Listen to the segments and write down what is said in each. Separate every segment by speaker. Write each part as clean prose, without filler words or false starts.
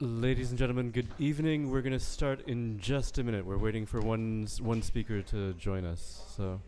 Speaker 1: Ladies and gentlemen, good evening. We're going to start in just a minute. We're waiting for one speaker to join us. So.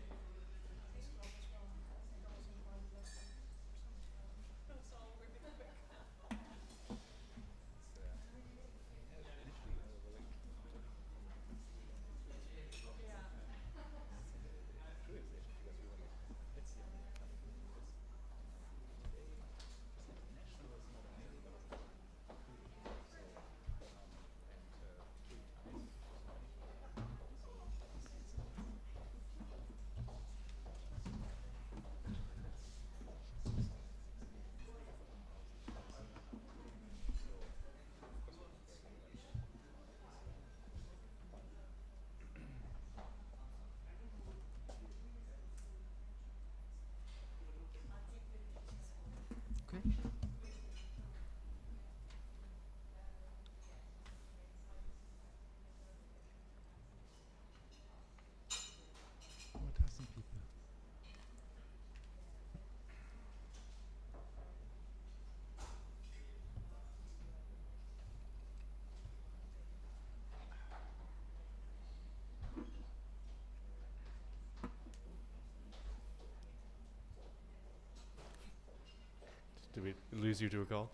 Speaker 1: Did we lose you to a call?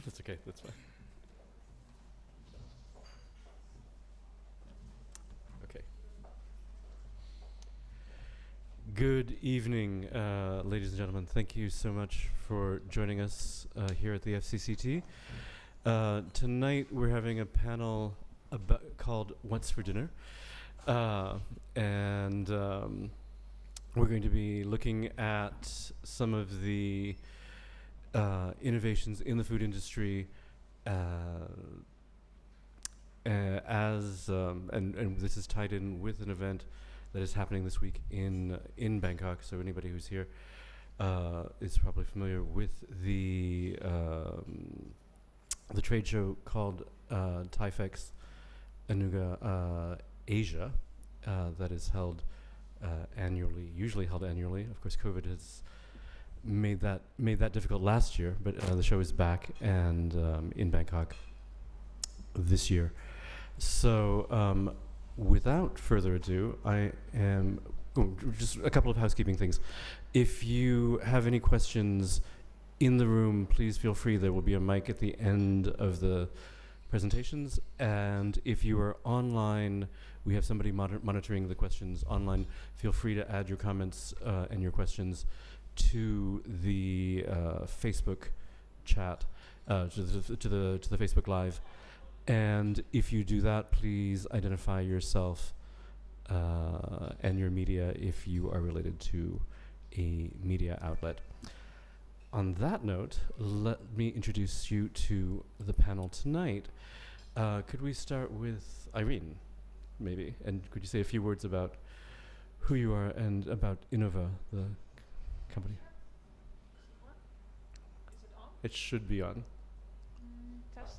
Speaker 1: That's okay, that's fine. Okay. Good evening, ladies and gentlemen. Thank you so much for joining us here at the FCCT. Tonight we're having a panel called What's for Dinner? And we're going to be looking at some of the innovations in the food industry and this is tied in with an event that is happening this week in Bangkok. So anybody who's here is probably familiar with the trade show called Thaifex-Anuga Asia that is held annually, usually held annually. Of course, COVID has made that difficult last year, but the show is back and in Bangkok this year. So without further ado, I am just a couple of housekeeping things. If you have any questions in the room, please feel free. There will be a mic at the end of the presentations, and if you are online, we have somebody monitoring the questions online. Feel free to add your comments and your questions to the Facebook chat, to the Facebook Live, and if you do that, please identify yourself and your media if you are related to a media outlet. On that note, let me introduce you to the panel tonight. Could we start with Irene, maybe, and could you say a few words about who you are and about Innova, the company?
Speaker 2: Is it on?
Speaker 1: It should be on.
Speaker 2: Test.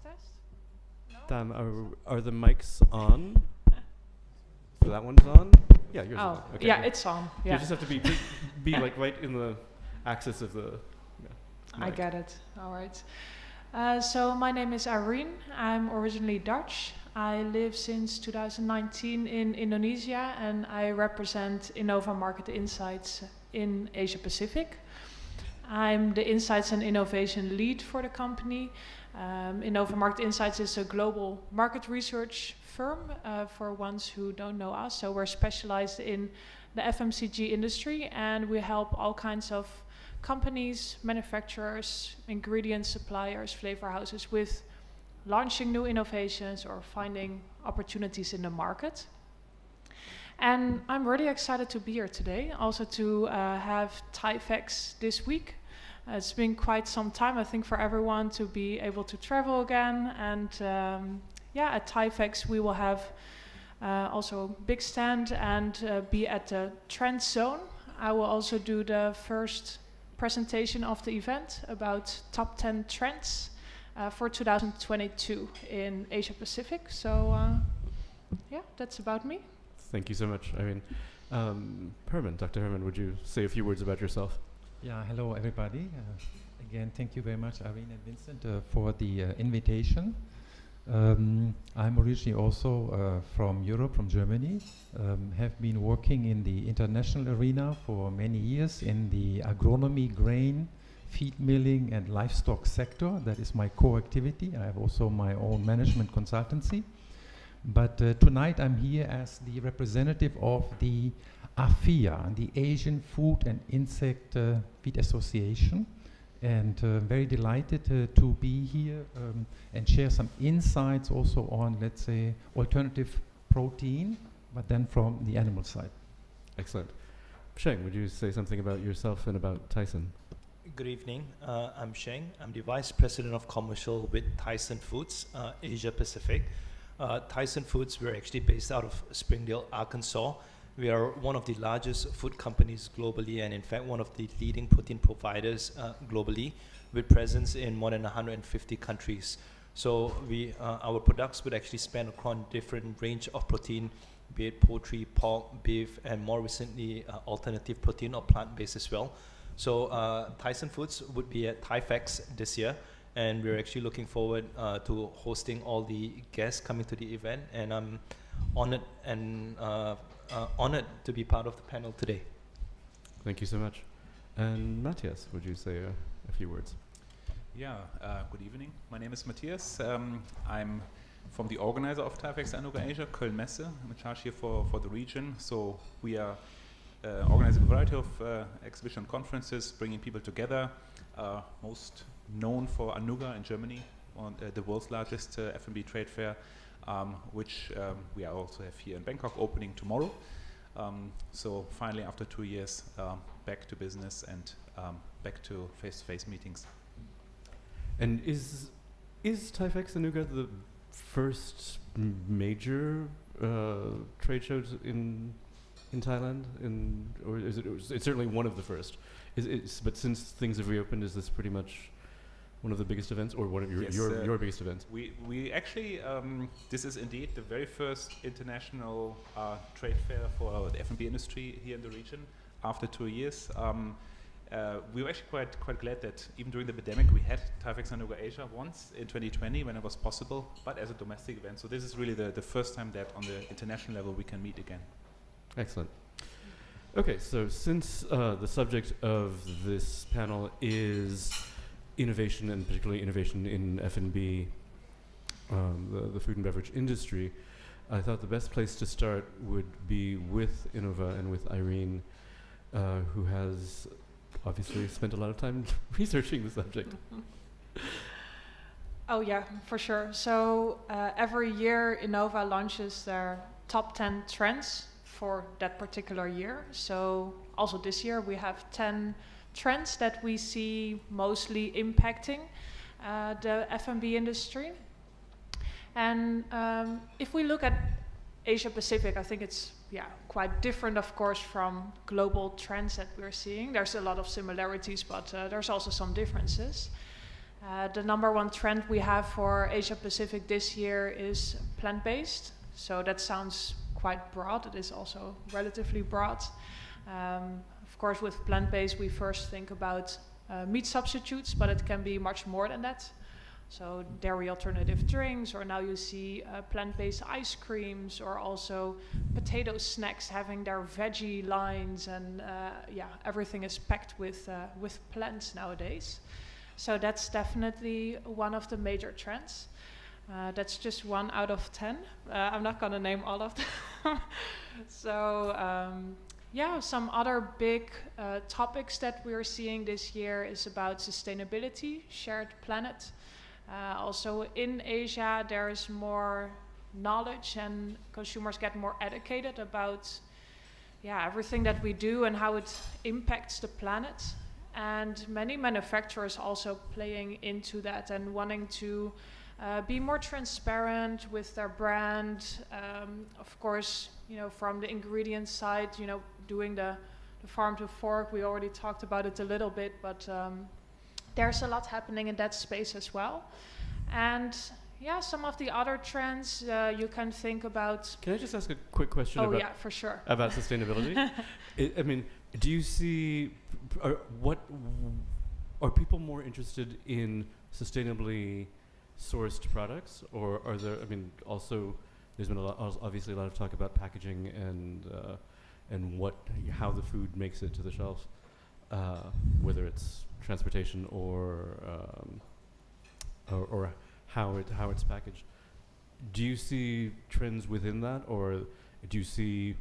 Speaker 2: No.
Speaker 1: Tam, are the mics on? So that one's on? Yeah, yours is on. Okay.
Speaker 2: Yeah, it's on. Yeah.
Speaker 1: You just have to be like right in the axis of the
Speaker 2: I
Speaker 1: mic.
Speaker 2: get it. All right. So my name is Irene. I'm originally Dutch. I live since 2019 in Indonesia, and I represent Innova Market Insights in Asia Pacific. I'm the Insights and Innovation Lead for the company. Innova Market Insights is a global market research firm for ones who don't know us. So we're specialized in the FMCG industry, and we help all kinds of companies, manufacturers, ingredient suppliers, flavor houses with launching new innovations or finding opportunities in the market. And I'm really excited to be here today, also to have Thaifex this week. It's been quite some time, I think, for everyone to be able to travel again. And at Thaifex we will have also a big stand and be at the trend zone. I will also do the first presentation of the event about top 10 trends for 2022 in Asia Pacific. So that's about me.
Speaker 1: Thank you so much, Irene. Herman, Dr. Herman, would you say a few words about yourself?
Speaker 3: Yeah, hello everybody. Again, thank you very much, Irene and Vincent, for the invitation. I'm originally also from Europe, from Germany. Have been working in the international arena for many years in the agronomy, grain, feed milling and livestock sector. That is my core activity. I have also my own management consultancy. But tonight I'm here as the representative of the AFIA, the Asian Food and Insect Feed Association. And very delighted to be here and share some insights also on, let's say, alternative protein, but then from the animal side.
Speaker 1: Excellent. Sheng, would you say something about yourself and about Tyson?
Speaker 4: Good evening. I'm Sheng. I'm the Vice President of Commercial with Tyson Foods, Asia Pacific. Tyson Foods, we're actually based out of Springdale, Arkansas. We are one of the largest food companies globally, and in fact one of the leading protein providers globally, with presence in more than 150 countries. So our products would actually span across different range of protein, be it poultry, pork, beef, and more recently alternative protein or plant-based as well. So Tyson Foods would be at Thaifex this year, and we're actually looking forward to hosting all the guests coming to the event, and I'm honored to be part of the panel today.
Speaker 1: Thank you so much. And Matthias, would you say a few words?
Speaker 5: Yeah, good evening. My name is Matthias. I'm from the organizer of Thaifex-Anuga Asia, Köln Messe. I'm in charge here for the region. So we are organizing a variety of exhibition conferences, bringing people together. Most known for Anuga in Germany, the world's largest F&B trade fair, which we also have here in Bangkok, opening tomorrow. So finally, after 2 years, back to business and back to face-to-face meetings.
Speaker 1: And is Thaifex-Anuga the first major trade shows in Thailand, or is it? It's certainly one of the first. But since things have reopened, is this pretty much one of the biggest events, or one of your biggest events?
Speaker 5: We actually, this is indeed the very first international trade fair for the F&B industry here in the region after 2 years. We were actually quite glad that even during the pandemic we had Thaifex-Anuga Asia once in 2020 when it was possible, but as a domestic event. So this is really the first time that on the international level we can meet again.
Speaker 1: Excellent. Okay, so since the subject of this panel is innovation, and particularly innovation in F&B, the food and beverage industry, I thought the best place to start would be with Innova and with Irene, who has obviously spent a lot of time researching the subject.
Speaker 2: Oh yeah, for sure. So every year Innova launches their top 10 trends for that particular year. So also this year we have 10 trends that we see mostly impacting the F&B industry. And if we look at Asia Pacific, I think it's quite different, of course, from global trends that we're seeing. There's a lot of similarities, but there's also some differences. The number one trend we have for Asia Pacific this year is plant-based. So that sounds quite broad. It is also relatively broad. Of course, with plant-based, we first think about meat substitutes, but it can be much more than that. So dairy alternative drinks, or now you see plant-based ice creams, or also potato snacks having their veggie lines, and everything is packed with plants nowadays. So that's definitely one of the major trends. That's just 1 out of 10. I'm not going to name all of them. So some other big topics that we're seeing this year is about sustainability, shared planet. Also in Asia, there is more knowledge and consumers get more educated about everything that we do and how it impacts the planet. And many manufacturers also playing into that and wanting to be more transparent with their brand. Of course, from the ingredient side, doing the farm to fork, we already talked about it a little bit, but there's a lot happening in that space as well. And some of the other trends you can think about.
Speaker 1: Can I just ask a quick question about
Speaker 2: for sure.
Speaker 1: About sustainability? I mean, do you see, are people more interested in sustainably sourced products, or are there? I mean, also there's been obviously a lot of talk about packaging and how the food makes it to the shelf, whether it's transportation or how it's packaged. Do you see trends within that, or do you see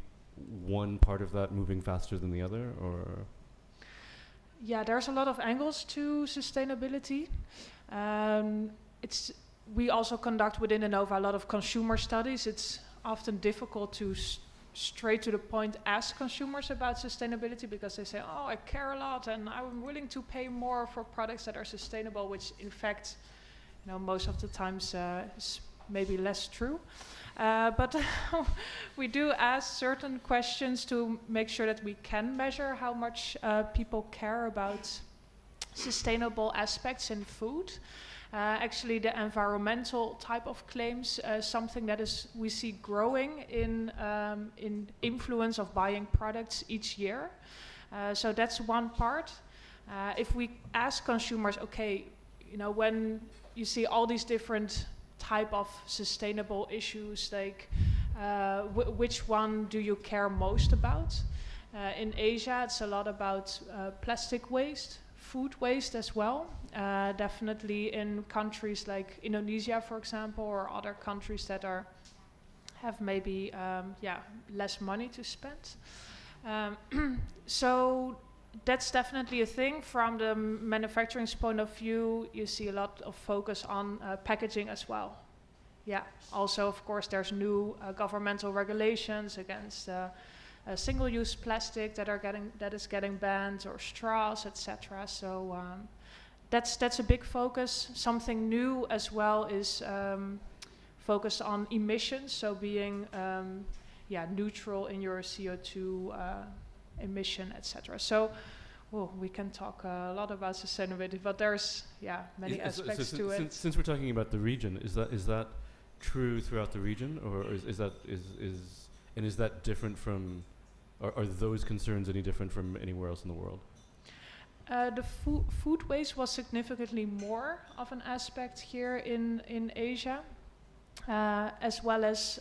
Speaker 1: one part of that moving faster than the other, or?
Speaker 2: Yeah, there's a lot of angles to sustainability. We also conduct within Innova a lot of consumer studies. It's often difficult to straight to the point ask consumers about sustainability, because they say, oh, I care a lot and I'm willing to pay more for products that are sustainable, which in fact, most of the times is maybe less true. But we do ask certain questions to make sure that we can measure how much people care about sustainable aspects in food. Actually, the environmental type of claims, something that we see growing in influence of buying products each year. So that's one part. If we ask consumers, okay, when you see all these different type of sustainable issues, like which one do you care most about? In Asia, it's a lot about plastic waste, food waste as well. Definitely in countries like Indonesia, for example, or other countries that have maybe less money to spend. So that's definitely a thing. From the manufacturing's point of view, you see a lot of focus on packaging as well. Yeah. Also, of course, there's new governmental regulations against single-use plastic that is getting banned, or straws, etc. So that's a big focus. Something new as well is focused on emissions, so being neutral in your CO2 emission, etc. So we can talk a lot about sustainability, but there's many aspects to it.
Speaker 1: Since we're talking about the region, is that true throughout the region, or is that different from? Are those concerns any different from anywhere else in the world?
Speaker 2: The food waste was significantly more of an aspect here in Asia, as well as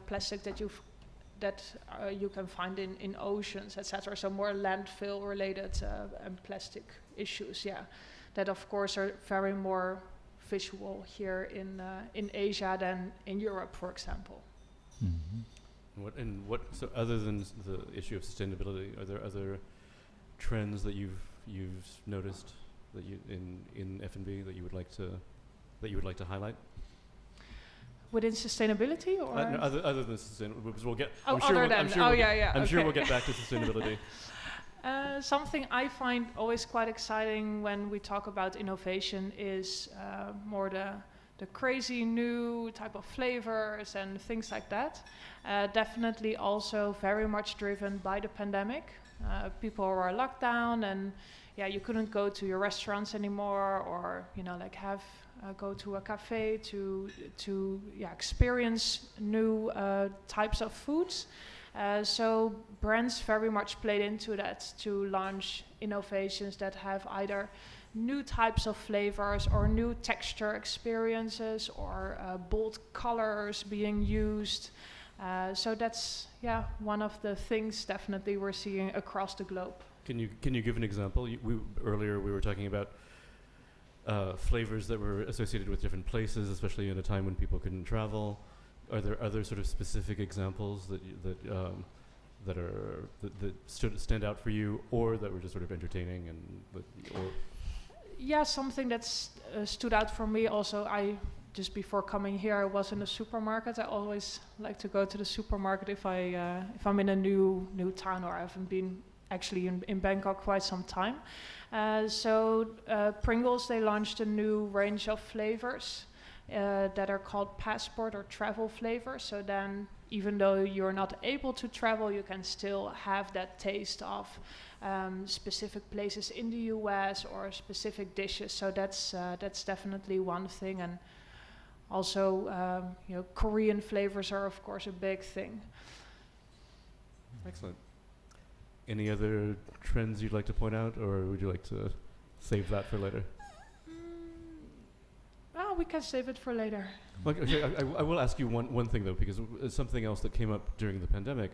Speaker 2: plastic that you can find in oceans, etc. So more landfill related and plastic issues. Yeah, that of course are very more visual here in Asia than in Europe, for example.
Speaker 3: Mm-hmm.
Speaker 1: So other than the issue of sustainability, are there other trends that you've noticed that in F&B that you would like to highlight?
Speaker 2: Within sustainability, or
Speaker 1: no, other than sustainability, because we'll get.
Speaker 2: I'm
Speaker 1: sure we'll get back to sustainability.
Speaker 2: Something I find always quite exciting when we talk about innovation is more the crazy new type of flavors and things like that. Definitely also very much driven by the pandemic. People were locked down, and you couldn't go to your restaurants anymore, or go to a cafe to experience new types of foods. So brands very much played into that to launch innovations that have either new types of flavors or new texture experiences, or bold colors being used. So that's one of the things definitely we're seeing across the globe.
Speaker 1: Can you give an example? Earlier we were talking about flavors that were associated with different places, especially in a time when people couldn't travel. Are there other sort of specific examples that stand out for you, or that were just sort of entertaining
Speaker 2: something that's stood out for me also. Just before coming here, I was in a supermarket. I always like to go to the supermarket if I'm in a new town, or I haven't been actually in Bangkok quite some time. So Pringles, they launched a new range of flavors that are called passport or travel flavors. So then, even though you're not able to travel, you can still have that taste of specific places in the US or specific dishes. So that's definitely one thing. And also, Korean flavors are of course a big thing.
Speaker 1: Excellent. Any other trends you'd like to point out, or would you like to save that for later?
Speaker 2: we can save it for later.
Speaker 1: Okay, I will ask you one thing though, because something else that came up during the pandemic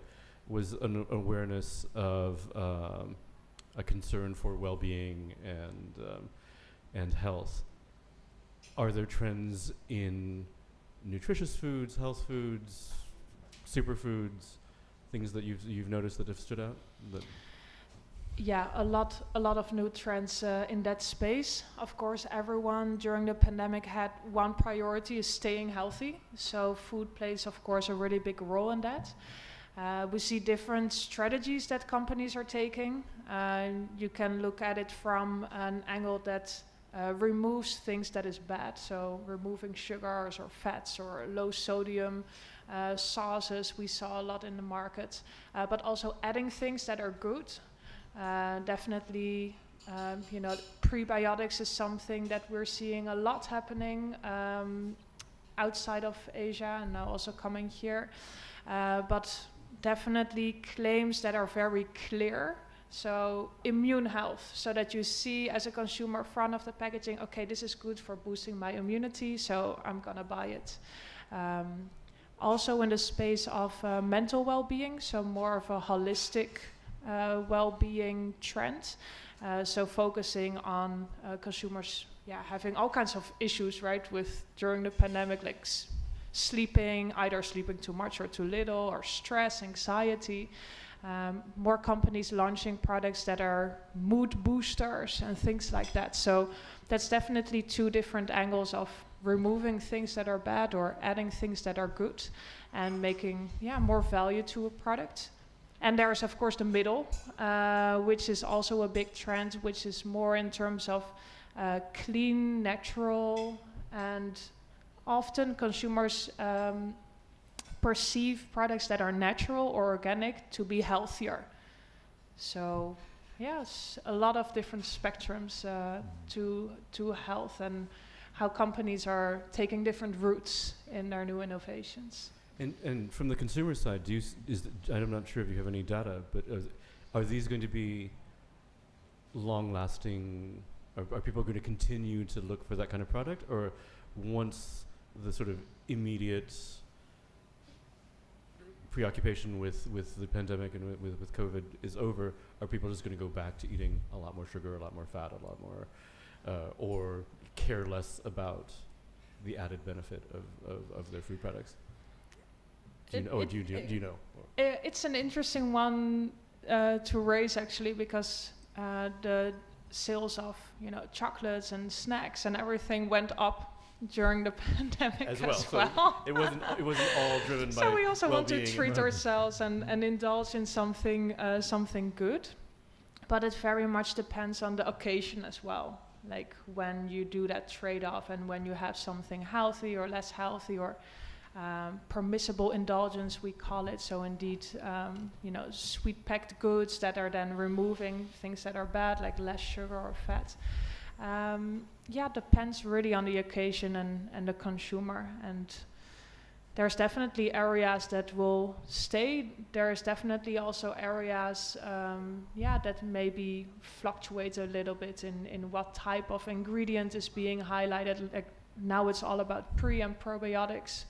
Speaker 1: was an awareness of a concern for well-being and health. Are there trends in nutritious foods, health foods, superfoods, things that you've noticed that have stood out?
Speaker 2: Yeah, a lot of new trends in that space. Of course, everyone during the pandemic had one priority, is staying healthy. So food plays, of course, a really big role in that. We see different strategies that companies are taking. You can look at it from an angle that removes things that is bad. So removing sugars or fats or low sodium sauces, we saw a lot in the market. But also adding things that are good. Definitely, prebiotics is something that we're seeing a lot happening outside of Asia and now also coming here. But definitely claims that are very clear. So immune health, so that you see as a consumer front of the packaging, okay, this is good for boosting my immunity, so I'm gonna buy it. Also in the space of mental well-being, so more of a holistic well-being trend. So focusing on consumers, having all kinds of issues, right, with during the pandemic, like sleeping, either sleeping too much or too little, or stress, anxiety. More companies launching products that are mood boosters and things like that. So that's definitely two different angles of removing things that are bad or adding things that are good and making more value to a product. And there's, of course, the middle, which is also a big trend, which is more in terms of clean, natural, and often consumers perceive products that are natural or organic to be healthier. So, yes, a lot of different spectrums to health and how companies are taking different routes in their new innovations.
Speaker 1: And from the consumer side, I'm not sure if you have any data, but are these going to be long-lasting? Are people going to continue to look for that kind of product, or once the sort of immediate preoccupation with the pandemic and with COVID is over, are people just going to go back to eating a lot more sugar, a lot more fat, a lot more, or care less about the added benefit of their food products? Do you know?
Speaker 2: It's an interesting one to raise, actually, because the sales of chocolates and snacks and everything went up during the pandemic as well.
Speaker 1: So it wasn't all driven by.
Speaker 2: So we also want to treat ourselves and indulge in something good, but it very much depends on the occasion as well. Like when you do that trade-off and when you have something healthy or less healthy or permissible indulgence, we call it. So indeed, sweet packed goods that are then removing things that are bad, like less sugar or fat. Depends really on the occasion and the consumer. And there's definitely areas that will stay. There's definitely also areas, that maybe fluctuate a little bit in what type of ingredient is being highlighted. Like now it's all about pre and probiotics.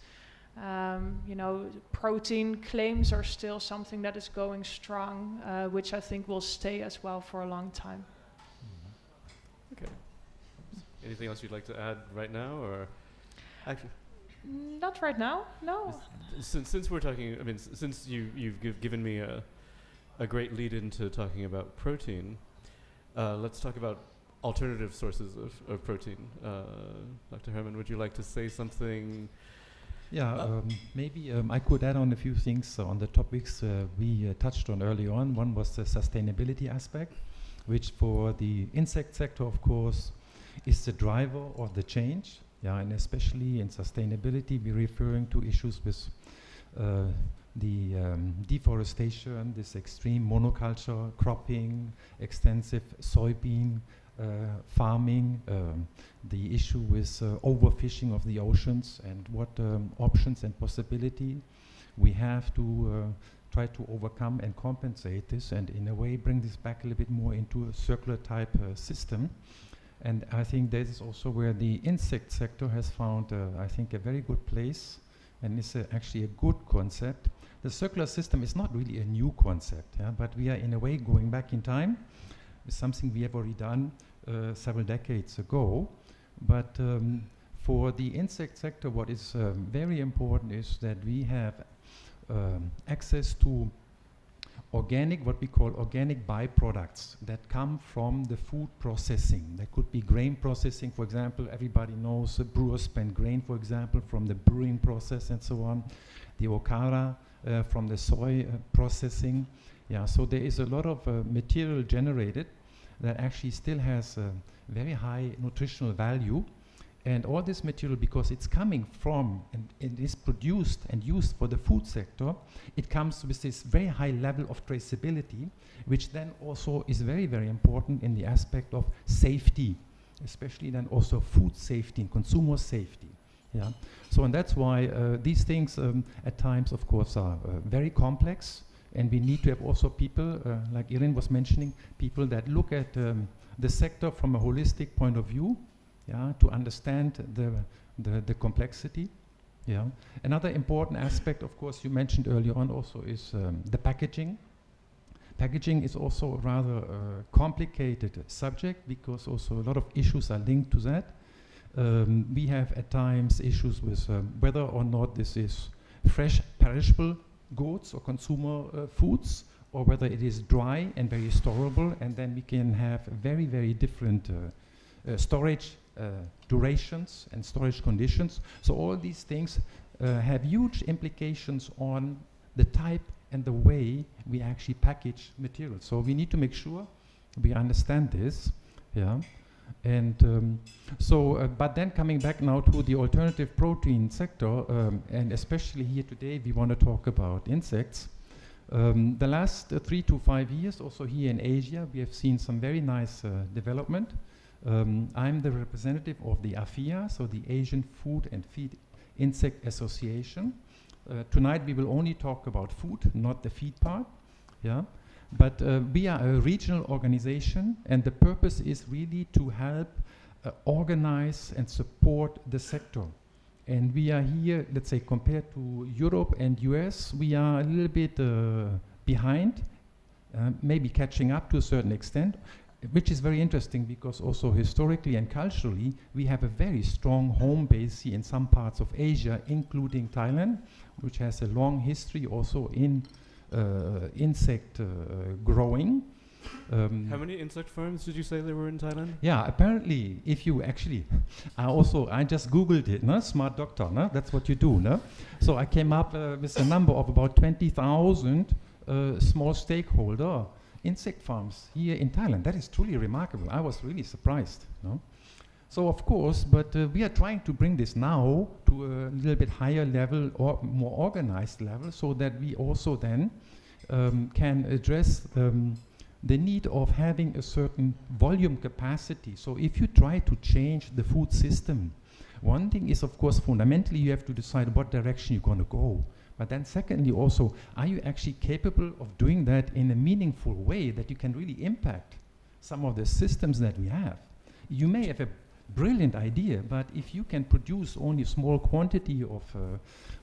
Speaker 2: Protein claims are still something that is going strong, which I think will stay as well for a long time.
Speaker 1: Okay. Anything else you'd like to add right now, or actually?
Speaker 2: Not right now. No.
Speaker 1: Since we're talking, since you've given me a great lead into talking about protein, let's talk about alternative sources of protein. Dr. Herman, would you like to say something?
Speaker 3: Yeah, maybe I could add on a few things on the topics we touched on early on. One was the sustainability aspect, which for the insect sector, of course, is the driver of the change. Yeah, and especially in sustainability, we're referring to issues with the deforestation, this extreme monoculture cropping, extensive soybean farming, the issue with overfishing of the oceans, and what options and possibility we have to try to overcome and compensate this, and in a way bring this back a little bit more into a circular type system. And I think this is also where the insect sector has found, I think, a very good place, and it's actually a good concept. The circular system is not really a new concept, yeah, but we are in a way going back in time. It's something we have already done several decades ago. But for the insect sector, what is very important is that we have access to organic, what we call organic byproducts that come from the food processing. That could be grain processing, for example. Everybody knows brewers spend grain, for example, from the brewing process and so on. The okara from the soy processing. Yeah, so there is a lot of material generated that actually still has very high nutritional value. And all this material, because it's coming from and it is produced and used for the food sector, it comes with this very high level of traceability, which then also is very, very important in the aspect of safety, especially then also food safety and consumer safety. Yeah. So, and that's why these things at times, of course, are very complex, and we need to have also people, like Irene was mentioning, people that look at the sector from a holistic point of view. Yeah, to understand the complexity. Yeah. Another important aspect, of course, you mentioned earlier on also is the packaging. Packaging is also a rather complicated subject because also a lot of issues are linked to that. We have at times issues with whether or not this is fresh perishable goods or consumer foods, or whether it is dry and very storable, and then we can have very, very different storage durations and storage conditions. So all these things have huge implications on the type and the way we actually package materials. So we need to make sure we understand this. Yeah. And but then coming back now to the alternative protein sector, and especially here today we want to talk about insects. The last 3 to 5 years, also here in Asia, we have seen some very nice development. I'm the representative of the AFIA, so the Asian Food and Feed Insect Association. Tonight we will only talk about food, not the feed part. Yeah, but we are a regional organization, and the purpose is really to help organize and support the sector. And we are here, let's say, compared to Europe and US, we are a little bit behind, maybe catching up to a certain extent. Which is very interesting because also historically and culturally, we have a very strong home base here in some parts of Asia, including Thailand, which has a long history also in insect growing.
Speaker 1: How many insect farms did you say there were in Thailand?
Speaker 3: Yeah, apparently, if you actually, I just Googled it, no? Smart doctor, no? That's what you do, no? So I came up with a number of about 20,000 small stakeholder insect farms here in Thailand. That is truly remarkable. I was really surprised. No? So of course, but we are trying to bring this now to a little bit higher level or more organized level, so that we also then can address the need of having a certain volume capacity. So if you try to change the food system, one thing is, of course, fundamentally you have to decide what direction you're going to go. But then secondly also, are you actually capable of doing that in a meaningful way that you can really impact some of the systems that we have? You may have a brilliant idea, but if you can produce only a small quantity of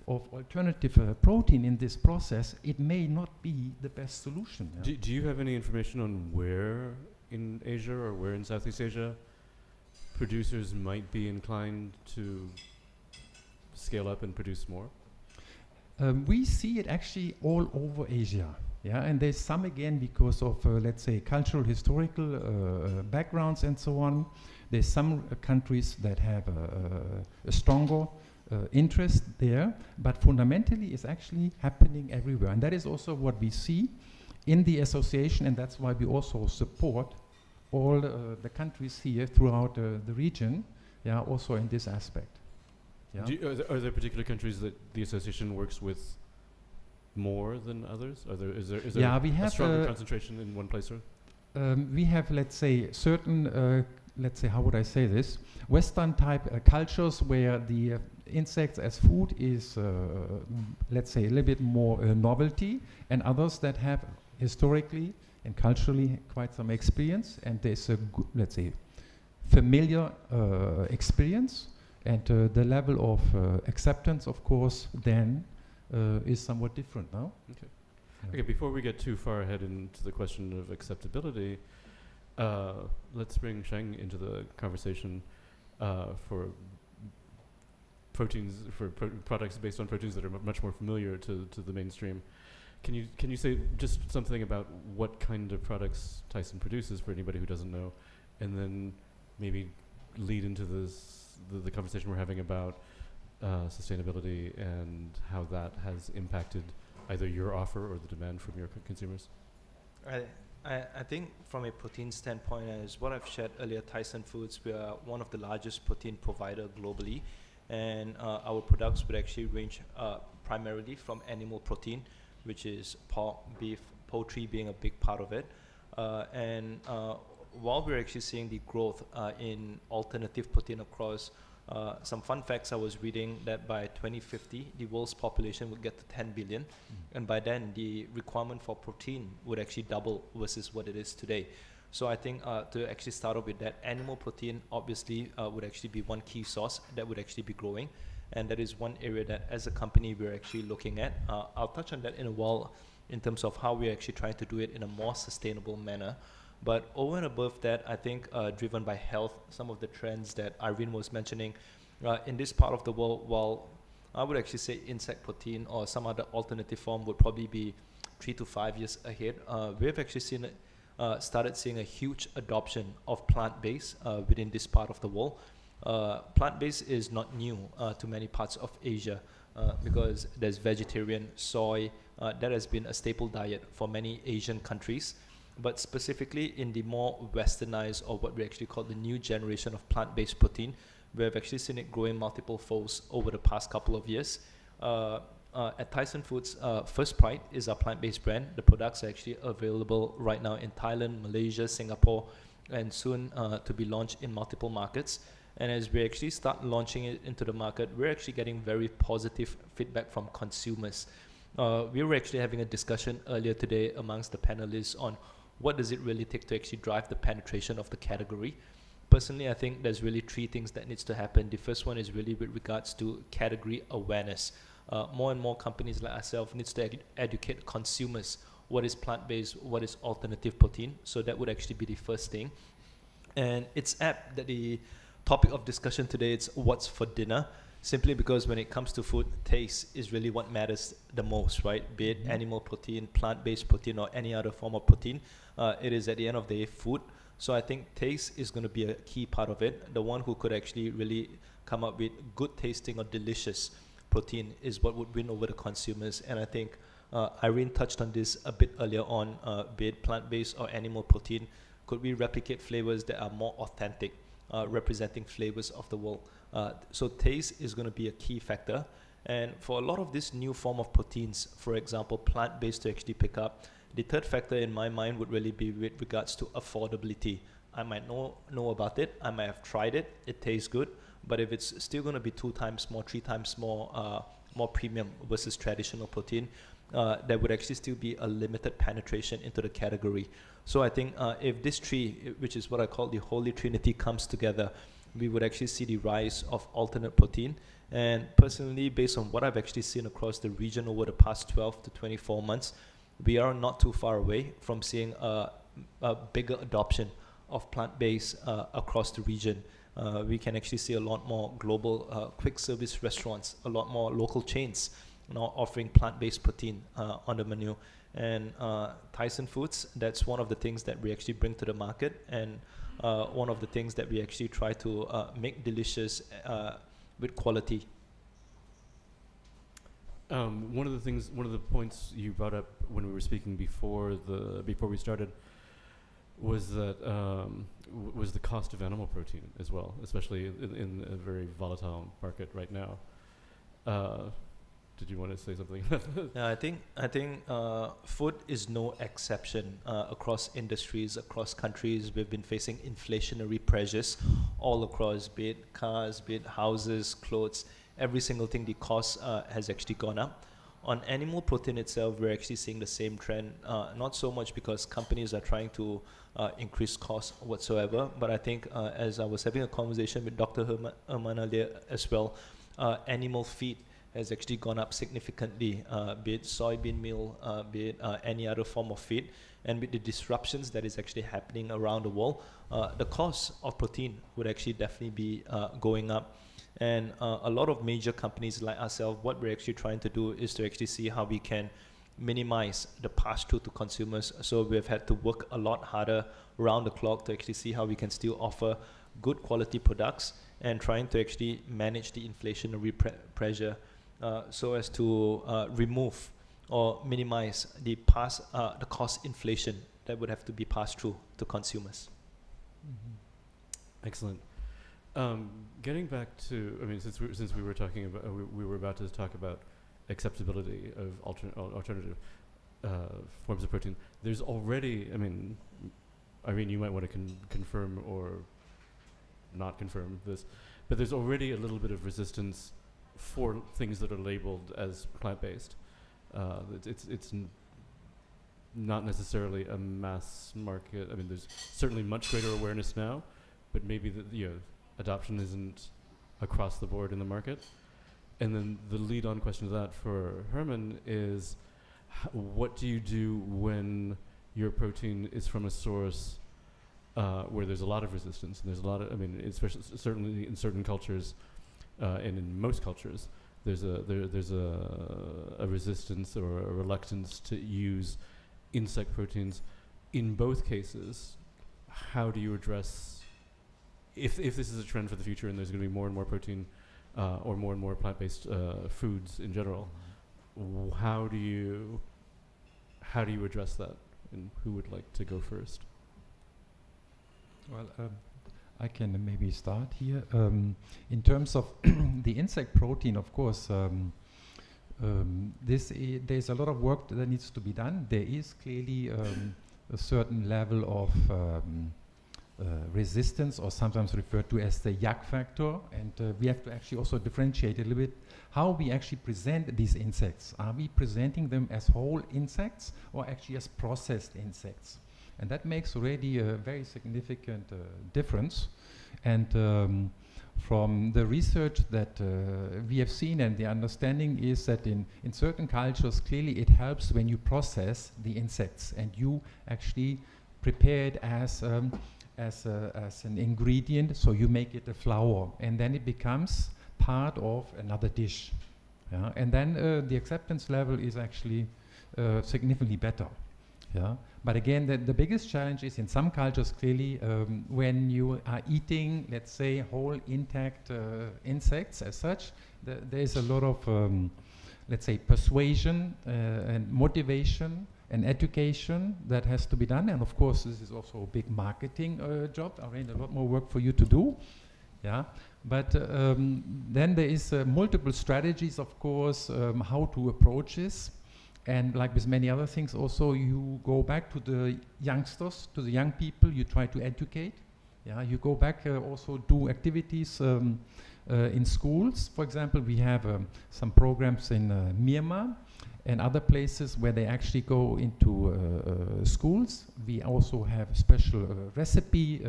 Speaker 3: alternative protein in this process, it may not be the best solution. Yeah?
Speaker 1: Do you have any information on where in Asia or where in Southeast Asia producers might be inclined to scale up and produce more?
Speaker 3: We see it actually all over Asia, yeah, and there's some again because of let's say cultural, historical backgrounds and so on. There's some countries that have a stronger interest there, but fundamentally it's actually happening everywhere, and that is also what we see in the association, and that's why we also support all the countries here throughout the region, yeah, also in this aspect. Yeah.
Speaker 1: Are there particular countries that the association works with more than others? Is there
Speaker 3: we have
Speaker 1: a stronger concentration in one place?
Speaker 3: We have, let's say, certain, let's say, how would I say this? Western type cultures where the insects as food is, let's say, a little bit more novelty, and others that have historically and culturally quite some experience, and there's a let's say, familiar experience, and the level of acceptance, of course, then is somewhat different now.
Speaker 1: Okay.
Speaker 3: Yeah.
Speaker 1: Okay, before we get too far ahead into the question of acceptability, let's bring Sheng into the conversation for proteins, for products based on proteins that are much more familiar to the mainstream. Can you say just something about what kind of products Tyson produces for anybody who doesn't know, and then maybe lead into the conversation we're having about sustainability and how that has impacted either your offer or the demand from your consumers?
Speaker 4: I think from a protein standpoint, as what I've shared earlier, Tyson Foods, we are one of the largest protein provider globally, and our products would actually range primarily from animal protein, which is pork, beef, poultry being a big part of it. And while we're actually seeing the growth in alternative protein across, some fun facts I was reading that by 2050, the world's population would get to 10 billion. And by then, the requirement for protein would actually double versus what it is today. So I think to actually start off with that, animal protein obviously would actually be one key source that would actually be growing. And that is one area that as a company we're actually looking at. I'll touch on that in a while in terms of how we're actually trying to do it in a more sustainable manner. But over and above that, I think driven by health, some of the trends that Irene was mentioning, in this part of the world, while I would actually say insect protein or some other alternative form would probably be 3 to 5 years ahead, we've actually started seeing a huge adoption of plant-based within this part of the world. Plant-based is not new to many parts of Asia because there's vegetarian, soy, that has been a staple diet for many Asian countries. But specifically in the more westernized, or what we actually call the new generation of plant-based protein, we have actually seen it growing multiple folds over the past couple of years. At Tyson Foods, First Pride is our plant-based brand. The products are actually available right now in Thailand, Malaysia, Singapore, and soon to be launched in multiple markets. And as we actually start launching it into the market, we're actually getting very positive feedback from consumers. We were actually having a discussion earlier today amongst the panelists on what does it really take to actually drive the penetration of the category. Personally, I think there's really three things that needs to happen. The first one is really with regards to category awareness. More and more companies like ourselves needs to educate consumers what is plant-based, what is alternative protein. So that would actually be the first thing. And it's apt that the topic of discussion today is what's for dinner, simply because when it comes to food, taste is really what matters the most, right? Be it animal protein, plant-based protein, or any other form of protein, it is at the end of the day food. So I think taste is going to be a key part of it. The one who could actually really come up with good tasting or delicious protein is what would win over the consumers. And I think Irene touched on this a bit earlier on, be it plant-based or animal protein. Could we replicate flavors that are more authentic, representing flavors of the world? So taste is going to be a key factor. And for a lot of this new form of proteins, for example, plant-based to actually pick up, the third factor in my mind would really be with regards to affordability. I might know about it, I might have tried it, it tastes good, but if it's still going to be 2 times more, 3 times more premium versus traditional protein, there would actually still be a limited penetration into the category. So I think if this tree, which is what I call the Holy Trinity, comes together, we would actually see the rise of alternate protein. And personally, based on what I've actually seen across the region over the past 12 to 24 months, we are not too far away from seeing a bigger adoption of plant-based across the region. We can actually see a lot more global quick service restaurants, a lot more local chains now offering plant-based protein on the menu. And Tyson Foods, that's one of the things that we actually bring to the market, and one of the things that we actually try to make delicious with quality.
Speaker 1: One of the points you brought up when we were speaking before we started was that was the cost of animal protein as well, especially in a very volatile market right now. Did you want to say something?
Speaker 4: I think food is no exception across industries, across countries. We've been facing inflationary pressures all across, be it cars, be it houses, clothes. Every single thing, the cost has actually gone up. On animal protein itself, we're actually seeing the same trend, not so much because companies are trying to increase costs whatsoever, but I think as I was having a conversation with Dr. Herman earlier as well, animal feed has actually gone up significantly, be it soybean meal, be it any other form of feed. And with the disruptions that is actually happening around the world, the cost of protein would actually definitely be going up. And a lot of major companies like ourselves, what we're actually trying to do is to actually see how we can minimize the pass-through to consumers. So we've had to work a lot harder around the clock to actually see how we can still offer good quality products and trying to actually manage the inflationary pressure so as to remove or minimize the cost inflation that would have to be passed through to consumers.
Speaker 1: Excellent. Getting back to, I mean, since we were talking about, we were about to talk about acceptability of alternative forms of protein. There's already, I mean, Irene, you might want to confirm or not confirm this, but there's already a little bit of resistance for things that are labeled as plant-based. It's not necessarily a mass market. I mean, there's certainly much greater awareness now, but maybe the adoption isn't across the board in the market. And then the lead-on question to that for Herman is, what do you do when your protein is from a source where there's a lot of resistance, and there's a lot of, I mean, especially certainly in certain cultures, and in most cultures, there's a resistance or a reluctance to use insect proteins. In both cases, how do you address, if this is a trend for the future and there's going to be more and more protein or more plant-based foods in general, how do you address that, and who would like to go first?
Speaker 3: Well, I can maybe start here. In terms of the insect protein, of course, there's a lot of work that needs to be done. There is clearly a certain level of resistance, or sometimes referred to as the yak factor, and we have to actually also differentiate a little bit how we actually present these insects. Are we presenting them as whole insects or actually as processed insects? And that makes already a very significant difference. And from the research that we have seen, and the understanding is that in certain cultures, clearly it helps when you process the insects and you actually prepare it as an ingredient, so you make it a flour, and then it becomes part of another dish. Yeah? And then the acceptance level is actually significantly better. Yeah? But again, the biggest challenge is in some cultures, clearly, when you are eating, let's say, whole intact insects as such, there is a lot of, let's say, persuasion and motivation and education that has to be done. And of course, this is also a big marketing job. I mean, a lot more work for you to do. Yeah. But then there is multiple strategies, of course, how to approach this. And like with many other things also, you go back to the youngsters, to the young people, you try to educate. Yeah, you go back also do activities in schools. For example, we have some programs in Myanmar and other places where they actually go into schools. We also have special recipe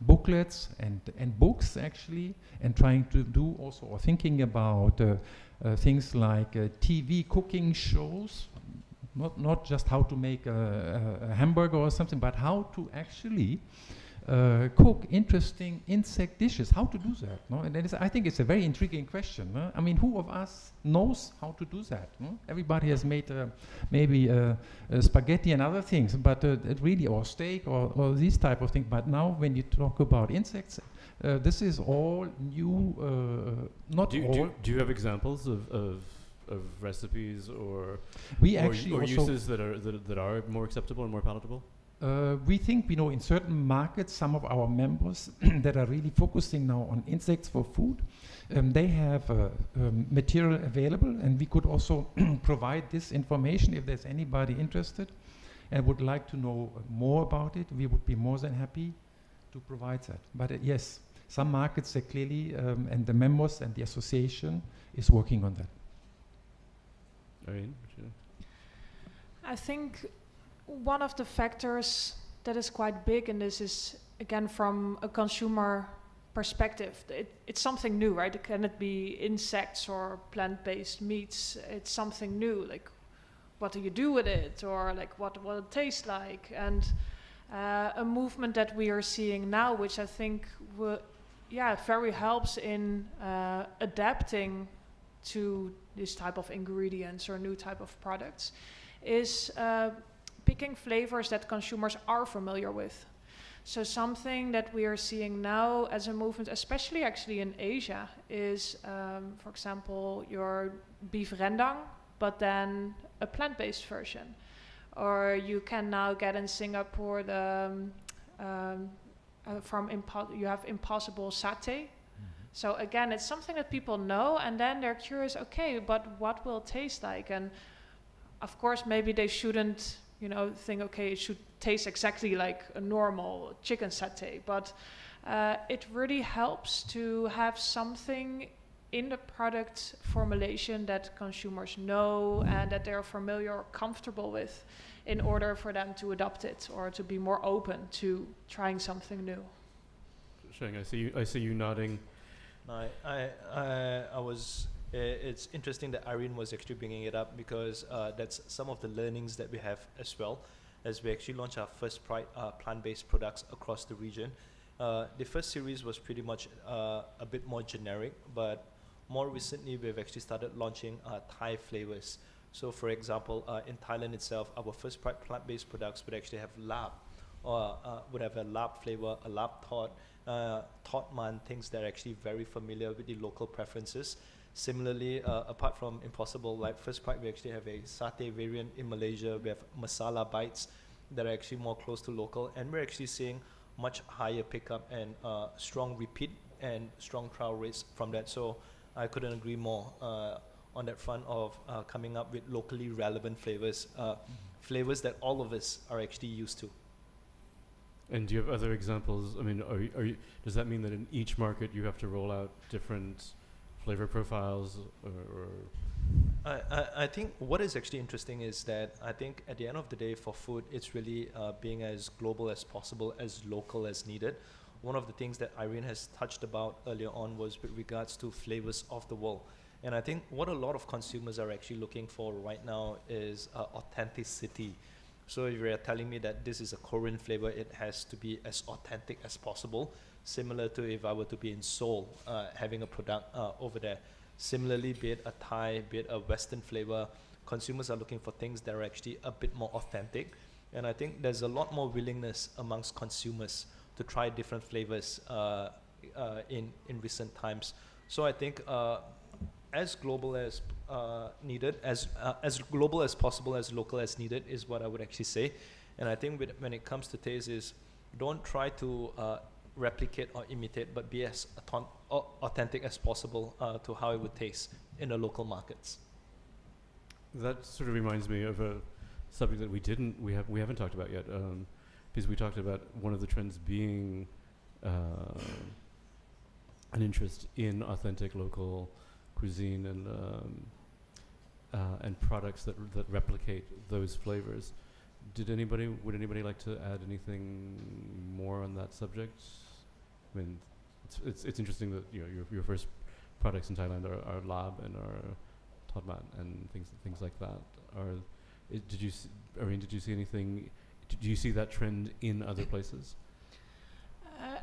Speaker 3: booklets and books actually, and trying to do also, or thinking about things like TV cooking shows, not just how to make a hamburger or something, but how to actually cook interesting insect dishes, how to do that. No? And I think it's a very intriguing question. No? I mean, who of us knows how to do that? No? Everybody has made maybe spaghetti and other things, but it really, or steak or these type of things. But now when you talk about insects, this is all new, not all.
Speaker 1: Do you have examples of recipes or
Speaker 3: actually
Speaker 1: or uses that are more acceptable and more palatable?
Speaker 3: We think, in certain markets, some of our members that are really focusing now on insects for food, they have material available, and we could also provide this information if there's anybody interested and would like to know more about it. We would be more than happy to provide that. But yes, some markets are clearly, and the members and the association is working on that.
Speaker 1: Irene, would you?
Speaker 2: I think one of the factors that is quite big in this is, again, from a consumer perspective. It's something new, right? Can it be insects or plant-based meats? It's something new, like what do you do with it, or like what will it taste like? And a movement that we are seeing now, which I think very helps in adapting to this type of ingredients or new type of products, is picking flavors that consumers are familiar with. So something that we are seeing now as a movement, especially actually in Asia, is, for example, your beef rendang, but then a plant-based version. Or you can now get in Singapore you have Impossible satay. So again, it's something that people know, and then they're curious, okay, but what will it taste like? And of course, maybe they shouldn't, think, okay, it should taste exactly like a normal chicken satay, but it really helps to have something in the product formulation that consumers know and that they're familiar or comfortable with, in order for them to adopt it or to be more open to trying something new.
Speaker 1: Sheng, I see you nodding.
Speaker 4: It's interesting that Irene was actually bringing it up, because that's some of the learnings that we have as well, as we actually launch our first plant-based products across the region. The first series was pretty much a bit more generic, but more recently we've actually started launching Thai flavors. So for example, in Thailand itself, our first plant-based products would actually have lap, or would have a lap flavor, a lap thot man, things that are actually very familiar with the local preferences. Similarly, apart from Impossible, like first part, we actually have a satay variant in Malaysia. We have masala bites that are actually more close to local, and we're actually seeing much higher pickup and strong repeat and strong trial rates from that. So I couldn't agree more on that front of coming up with locally relevant flavors, flavors that all of us are actually used to.
Speaker 1: And do you have other examples? I mean, does that mean that in each market you have to roll out different flavor profiles, or?
Speaker 4: I think what is actually interesting is that I think at the end of the day for food, it's really being as global as possible, as local as needed. One of the things that Irene has touched about earlier on was with regards to flavors of the world. And I think what a lot of consumers are actually looking for right now is authenticity. So if you're telling me that this is a Korean flavor, it has to be as authentic as possible, similar to if I were to be in Seoul, having a product over there. Similarly, be it a Thai, be it a Western flavor, consumers are looking for things that are actually a bit more authentic. And I think there's a lot more willingness amongst consumers to try different flavors in recent times. So I think as global as needed, as global as possible, as local as needed is what I would actually say. And I think when it comes to taste is, don't try to replicate or imitate, but be as authentic as possible to how it would taste in the local markets.
Speaker 1: That sort of reminds me of a subject that we haven't talked about yet, because we talked about one of the trends being an interest in authentic local cuisine and products that replicate those flavors. Would anybody like to add anything more on that subject? I mean, it's interesting that your first products in Thailand are lab and are todmat and things like that. Irene, did you see anything? Do you see that trend in other places?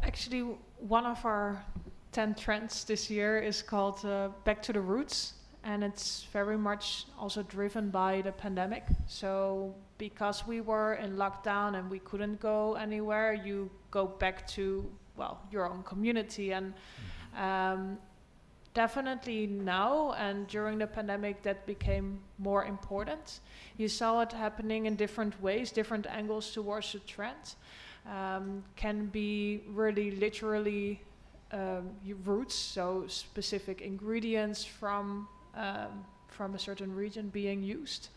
Speaker 2: Actually, one of our 10 trends this year is called Back to the Roots, and it's very much also driven by the pandemic. So because we were in lockdown and we couldn't go anywhere, you go back to, your own community. And definitely now and during the pandemic that became more important. You saw it happening in different ways, different angles towards the trend. Can be really literally roots, so specific ingredients from a certain region being used.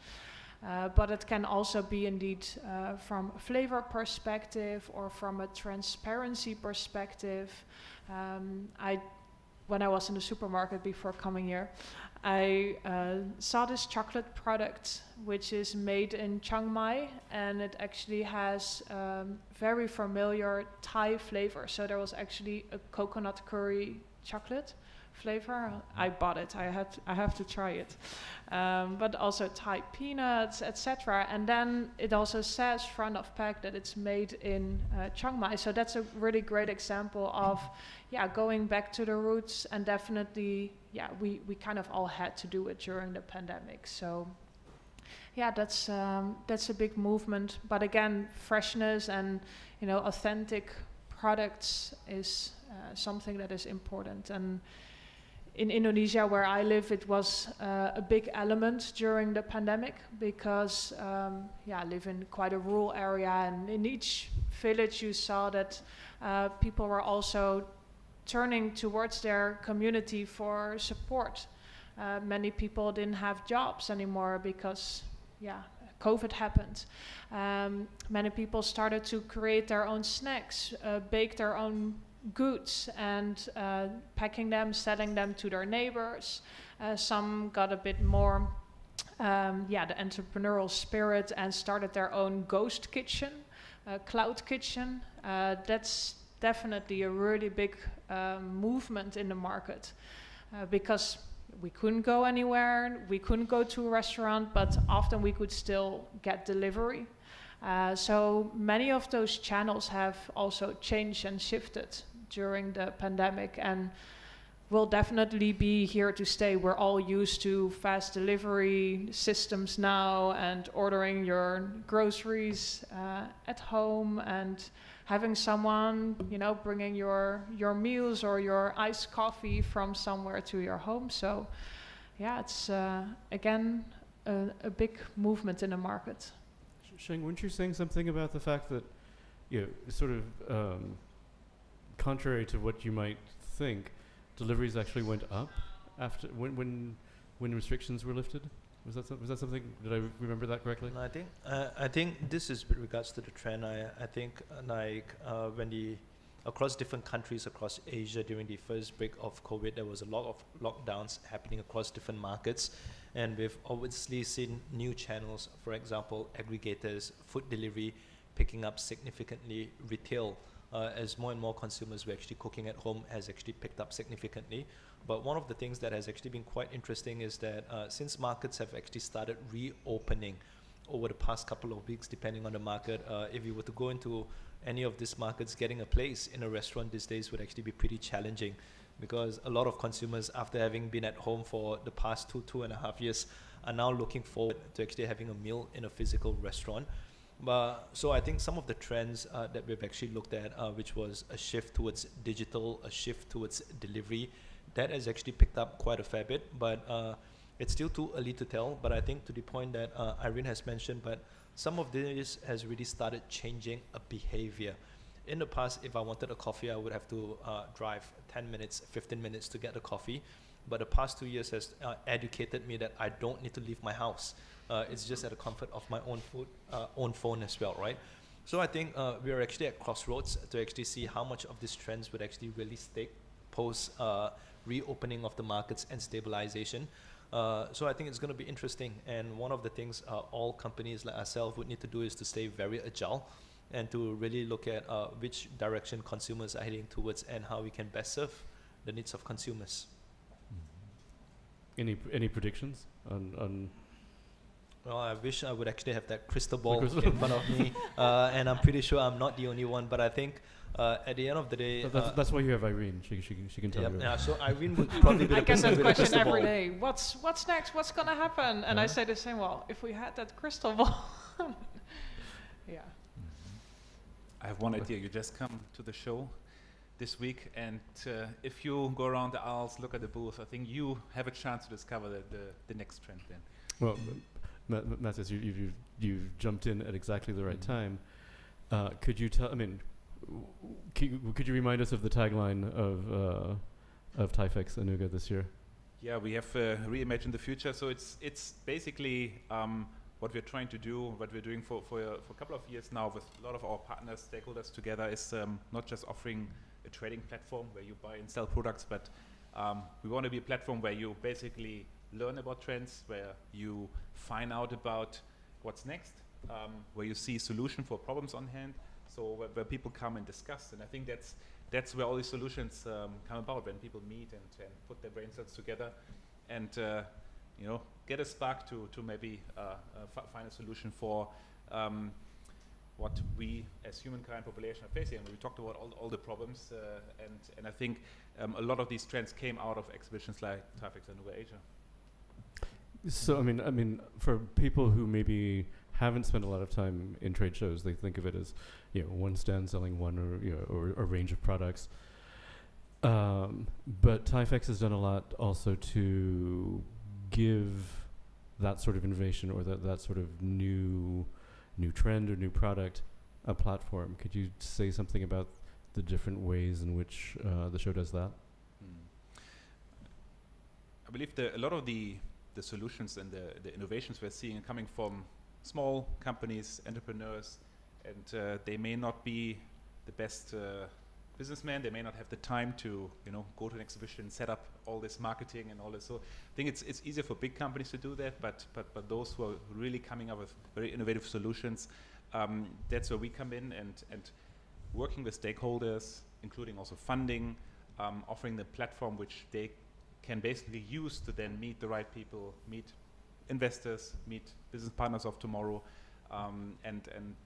Speaker 2: But it can also be indeed from a flavor perspective or from a transparency perspective. I when I was in the supermarket before coming here, I saw this chocolate product which is made in Chiang Mai, and it actually has very familiar Thai flavor. So there was actually a coconut curry chocolate flavor. I bought it. I have to try it. But also Thai peanuts, etc. And then it also says front of pack that it's made in Chiang Mai. So that's a really great example of, going back to the roots. And definitely, we kind of all had to do it during the pandemic. So that's a big movement. But again, freshness and authentic products is something that is important. And in Indonesia, where I live, it was a big element during the pandemic because I live in quite a rural area, and in each village you saw that people were also turning towards their community for support. Many people didn't have jobs anymore because COVID happened. Many people started to create their own snacks, bake their own goods, and packing them, selling them to their neighbors. Some got a bit more the entrepreneurial spirit and started their own ghost kitchen, cloud kitchen. That's definitely a really big movement in the market because we couldn't go anywhere, we couldn't go to a restaurant, but often we could still get delivery. So many of those channels have also changed and shifted during the pandemic, and will definitely be here to stay. We're all used to fast delivery systems now, and ordering your groceries at home, and having someone bringing your meals or your iced coffee from somewhere to your home. So it's again a big movement in the market.
Speaker 1: Sheng, weren't you saying something about the fact that, sort of contrary to what you might think, deliveries actually went up after when restrictions were lifted? Was that something? Did I remember that correctly?
Speaker 4: No, I think this is with regards to the trend. I think when across different countries across Asia during the first break of COVID, there was a lot of lockdowns happening across different markets. And we've obviously seen new channels, for example, aggregators, food delivery, picking up significantly. Retail, as more and more consumers were actually cooking at home, has actually picked up significantly. But one of the things that has actually been quite interesting is that since markets have actually started reopening over the past couple of weeks, depending on the market, if you were to go into any of these markets, getting a place in a restaurant these days would actually be pretty challenging, because a lot of consumers, after having been at home for the past 2.5 years, are now looking forward to actually having a meal in a physical restaurant. So I think some of the trends that we've actually looked at, which was a shift towards digital, a shift towards delivery, that has actually picked up quite a fair bit, but it's still too early to tell. But I think to the point that Irene has mentioned, but some of this has really started changing a behavior. In the past, if I wanted a coffee, I would have to drive 10 minutes, 15 minutes to get a coffee. But the past 2 years has educated me that I don't need to leave my house. It's just at the comfort of my own phone as well, right? So I think we are actually at crossroads to actually see how much of these trends would actually really stick post reopening of the markets and stabilization. So I think it's going to be interesting. And one of the things all companies like ourselves would need to do is to stay very agile and to really look at which direction consumers are heading towards and how we can best serve the needs of consumers.
Speaker 1: Any predictions on?
Speaker 4: Well, I wish I would actually have that crystal ball in front of me, and I'm pretty sure I'm not the only one. But I think at the end of the day,
Speaker 1: that's why you have Irene. She can tell you.
Speaker 4: Yeah. So Irene would probably be the person with the crystal ball.
Speaker 2: I get that question every day. What's next? What's gonna happen? And I say the same. Well, if we had that crystal ball, yeah.
Speaker 5: I have one idea. You just come to the show this week, and if you go around the aisles, look at the booth, I think you have a chance to discover the next trend then.
Speaker 1: Well, Matthias, you've jumped in at exactly the right time. Could you tell? I mean, could you remind us of the tagline of Thaifex-Anuga this year?
Speaker 5: Yeah, we have reimagined the future. So it's basically what we're trying to do, what we're doing for a couple of years now with a lot of our partners, stakeholders together, is not just offering a trading platform where you buy and sell products, but We want to be a platform where you basically learn about trends, where you find out about what's next, where you see solution for problems on hand, so where people come and discuss. And I think that's where all these solutions come about, when people meet and put their brain cells together and get a spark to maybe find a solution for what we as humankind population are facing. And we talked about all the problems, and I think a lot of these trends came out of exhibitions like Thaifex-Anuga Asia.
Speaker 1: So I mean, for people who maybe haven't spent a lot of time in trade shows, they think of it as one stand selling one or a range of products. But Thaifex has done a lot also to give that sort of innovation or that sort of new trend or new product a platform. Could you say something about the different ways in which the show does that?
Speaker 5: I believe a lot of the solutions and the innovations we're seeing are coming from small companies, entrepreneurs, and they may not be the best businessmen. They may not have the time to go to an exhibition, set up all this marketing and all this. So I think it's easier for big companies to do that, but those who are really coming up with very innovative solutions, that's where we come in and working with stakeholders, including also funding, offering the platform which they can basically use to then meet the right people, meet investors, meet business partners of tomorrow, and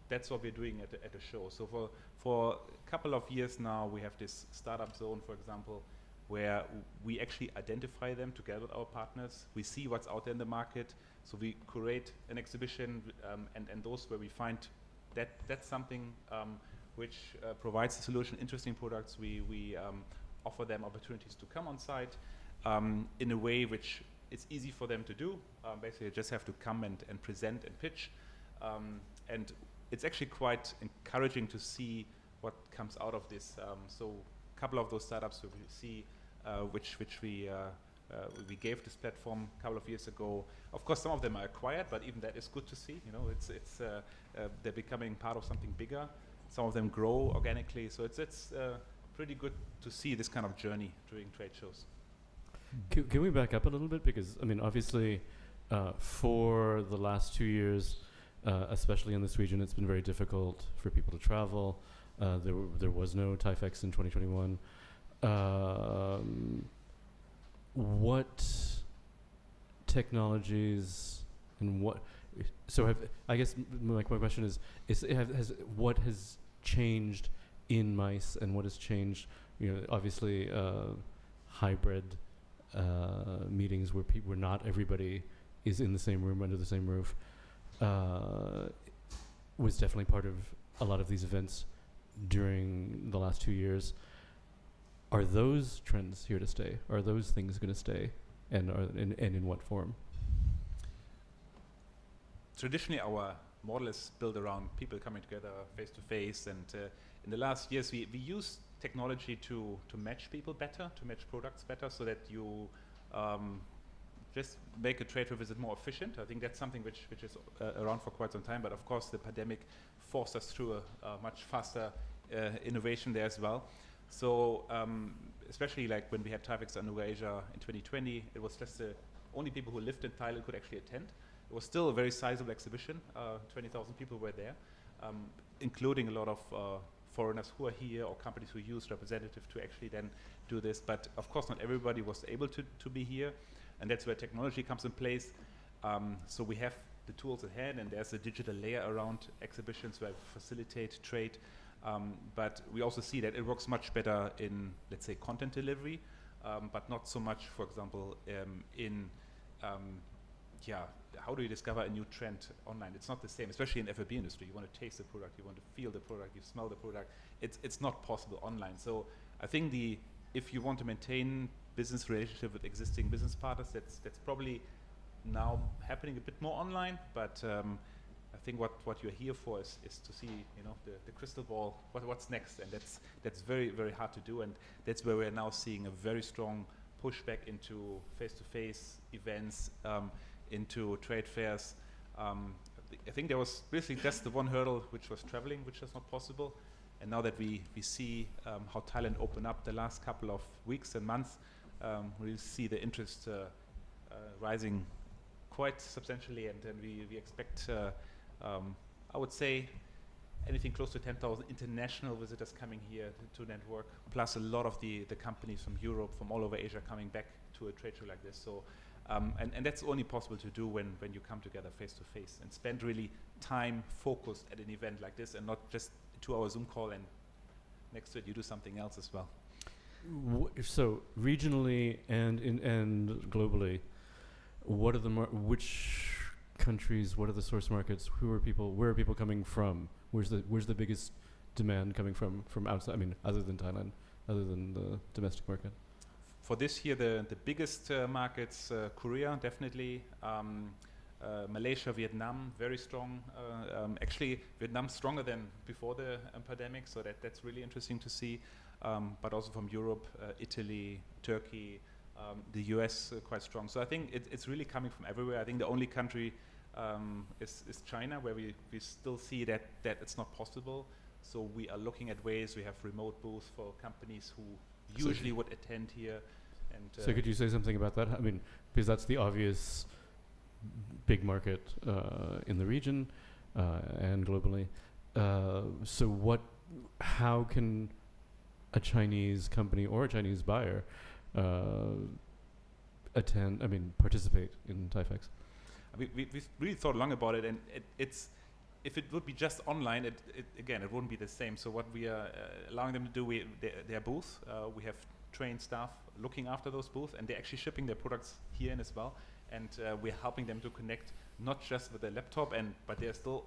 Speaker 5: that's what we're doing at the show. So for a couple of years now, we have this startup zone, for example, where we actually identify them together with our partners. We see what's out there in the market, so we curate an exhibition, and those where we find that's something which provides a solution, interesting products. We offer them opportunities to come on site in a way which it's easy for them to do. Basically, you just have to come and present and pitch. And it's actually quite encouraging to see what comes out of this. So a couple of those startups we see which we gave this platform a couple of years ago. Of course, some of them are acquired, but even that is good to see. It's they're becoming part of something bigger. Some of them grow organically. So it's pretty good to see this kind of journey during trade shows.
Speaker 1: Can we back up a little bit? Because, obviously, for the last 2 years, especially in this region, it's been very difficult for people to travel. There was no Thaifex in 2021. What technologies and what... So I guess my question is what has changed in MICE and what has changed, obviously, hybrid meetings where not everybody is in the same room under the same roof was definitely part of a lot of these events during the last 2 years. Are those trends here to stay? Are those things going to stay, and in what form?
Speaker 5: Traditionally, our model is built around people coming together face to face, and in the last years we use technology to match people better, to match products better, so that you just make a trade fair visit more efficient. I think that's something which is around for quite some time, but of course the pandemic forced us through a much faster innovation there as well. So especially like when we had Thaifex-Anuga Asia in 2020, it was just the only people who lived in Thailand could actually attend. It was still a very sizable exhibition. 20,000 people were there, including a lot of foreigners who are here or companies who use representatives to actually then do this. But of course not everybody was able to be here, and that's where technology comes in place. So we have the tools at hand, and there's a digital layer around exhibitions where we facilitate trade. But we also see that it works much better in, let's say, content delivery, but not so much, for example, in how do you discover a new trend online? It's not the same, especially in F&B industry. You want to taste the product, you want to feel the product, you smell the product. It's not possible online. So I think if you want to maintain business relationship with existing business partners, that's probably now happening a bit more online. But I think what you're here for is to see the crystal ball, what's next, and that's very, very hard to do, and that's where we're now seeing a very strong pushback into face-to-face events, into trade fairs. I think there was basically just the one hurdle, which was traveling, which was not possible. And now that we see how Thailand opened up the last couple of weeks and months, we see the interest rising quite substantially, and we expect, I would say, anything close to 10,000 international visitors coming here to network, plus a lot of the companies from Europe, from all over Asia coming back to a trade show like this. So, and that's only possible to do when you come together face to face and spend really time focused at an event like this, and not just a 2-hour Zoom call and next to it you do something else as well.
Speaker 1: So regionally and globally, what are which countries? What are the source markets? Where are people coming from? Where's the biggest demand coming from outside? I mean, other than Thailand, other than the domestic market.
Speaker 5: For this year, the biggest markets, Korea definitely, Malaysia, Vietnam, very strong. Actually, Vietnam stronger than before the pandemic, so that's really interesting to see. But also from Europe, Italy, Turkey, the US quite strong. So I think it's really coming from everywhere. I think the only country is China, where we still see that it's not possible. So we are looking at ways. We have remote booths for companies who usually would attend here. And
Speaker 1: so could you say something about that? I mean, because that's the obvious big market in the region and globally. So how can a Chinese company or a Chinese buyer participate in Thaifex?
Speaker 5: We've really thought long about it, and it's if it would be just online, it wouldn't be the same. So what we are allowing them to do, their booth, we have trained staff looking after those booths, and they're actually shipping their products here in as well. And we're helping them to connect not just with their laptop, but there's still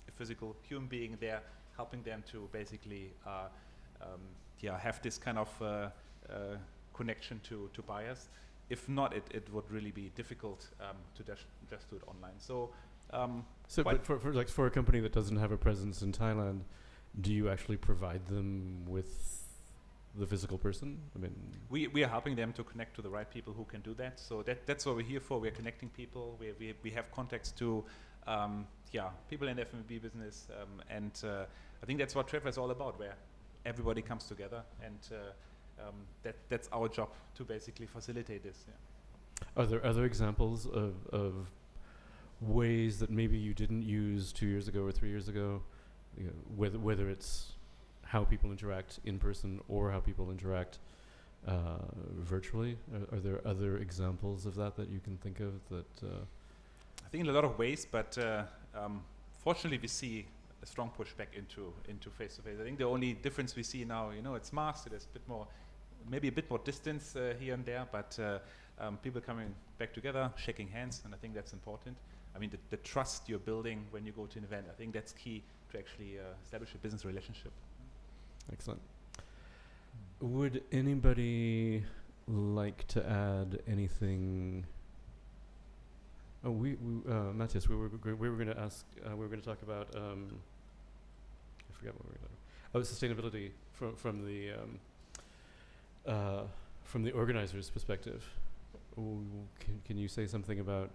Speaker 5: a physical human being there, helping them to basically have this kind of connection to buyers. If not, it would really be difficult to just do it online. So,
Speaker 1: but for a company that doesn't have a presence in Thailand, do you actually provide them with the physical person? I mean,
Speaker 5: we are helping them to connect to the right people who can do that. So that's what we're here for. We're connecting people. We have contacts to people in the F&B business, and I think that's what Trevor is all about, where everybody comes together, and that's our job to basically facilitate this. Yeah.
Speaker 1: Are there other examples of ways that maybe you didn't use 2 years ago or 3 years ago, whether it's how people interact in person or how people interact virtually? Are there other examples of that you can think of that?
Speaker 5: I think in a lot of ways, but fortunately we see a strong pushback into face-to-face. I think the only difference we see now, it's masked. There's maybe a bit more distance here and there, but people coming back together, shaking hands, and I think that's important. I mean, the trust you're building when you go to an event, I think that's key to actually establish a business relationship.
Speaker 1: Excellent. Would anybody like to add anything? Oh, Matthias, we were going to ask. We were going to talk about. I forgot what we were talking about. Sustainability from the organizer's perspective. Can you say something about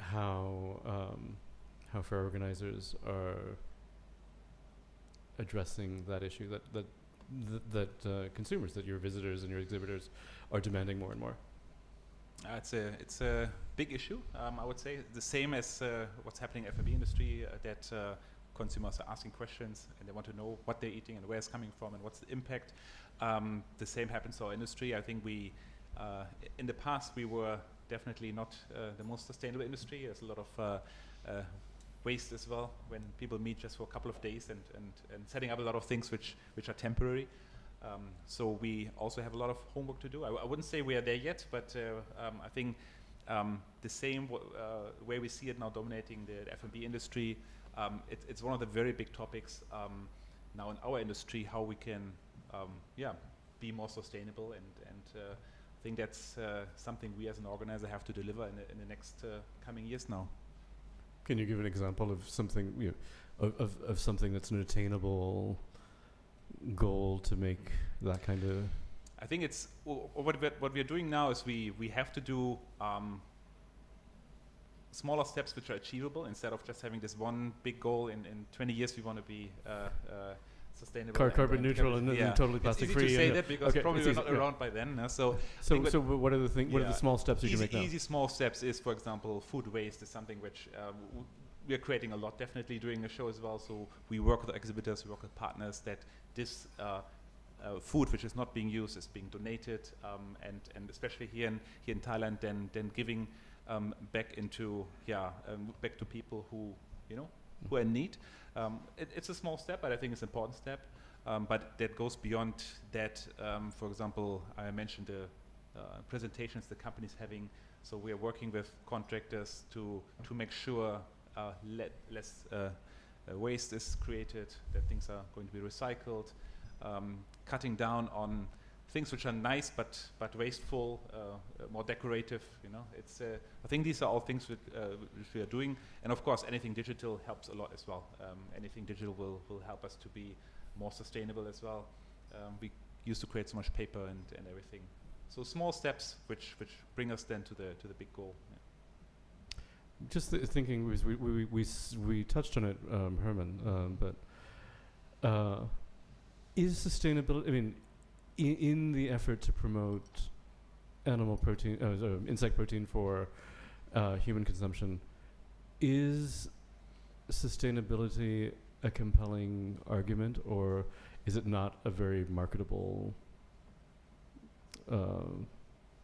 Speaker 1: how fair organizers are addressing that issue that consumers, that your visitors and your exhibitors are demanding more and more?
Speaker 5: It's a big issue. I would say the same as what's happening in the F&B industry, that consumers are asking questions and they want to know what they're eating and where it's coming from and what's the impact. The same happens to our industry. I think we, in the past, we were definitely not the most sustainable industry. There's a lot of waste as well when people meet just for a couple of days and setting up a lot of things which are temporary. So we also have a lot of homework to do. I wouldn't say we are there yet, but I think the same way we see it now dominating the F&B industry, it's one of the very big topics now in our industry, how we can be more sustainable, and I think that's something we as an organizer have to deliver in the next coming years now.
Speaker 1: Can you give an example of something, of something that's an attainable goal to make that kind of?
Speaker 5: I think it's what we're doing now is we have to do smaller steps which are achievable, instead of just having this one big goal in 20 years we want to be sustainable.
Speaker 1: Carbon
Speaker 5: and
Speaker 1: neutral and
Speaker 5: yeah.
Speaker 1: totally plastic
Speaker 5: It's
Speaker 1: free.
Speaker 5: easy to say
Speaker 1: and-
Speaker 5: that because
Speaker 1: okay,
Speaker 5: probably
Speaker 1: it's
Speaker 5: we're
Speaker 1: easy,
Speaker 5: not
Speaker 1: yeah.
Speaker 5: around by then. So
Speaker 1: So,
Speaker 5: but-
Speaker 1: so what are the things? What are the
Speaker 5: Yeah.
Speaker 1: small steps you can make now?
Speaker 5: Easy small steps is, for example, food waste is something which we are creating a lot, definitely during the show as well. So we work with exhibitors, we work with partners that this food which is not being used is being donated, and especially here in Thailand, then giving back into back to people who who are in need. It's a small step, but I think it's an important step. But that goes beyond that. For example, I mentioned the presentations the company's having. So we are working with contractors to make sure less waste is created, that things are going to be recycled, cutting down on things which are nice but wasteful, more decorative. It's I think these are all things which we are doing, and of course anything digital helps a lot as well. Anything digital will help us to be more sustainable as well. We used to create so much paper and everything. So small steps which bring us then to the big goal. Yeah.
Speaker 1: Just thinking, we touched on it, Herman, but is sustainability? I mean, in the effort to promote animal protein, insect protein for human consumption, is sustainability a compelling argument, or is it not a very marketable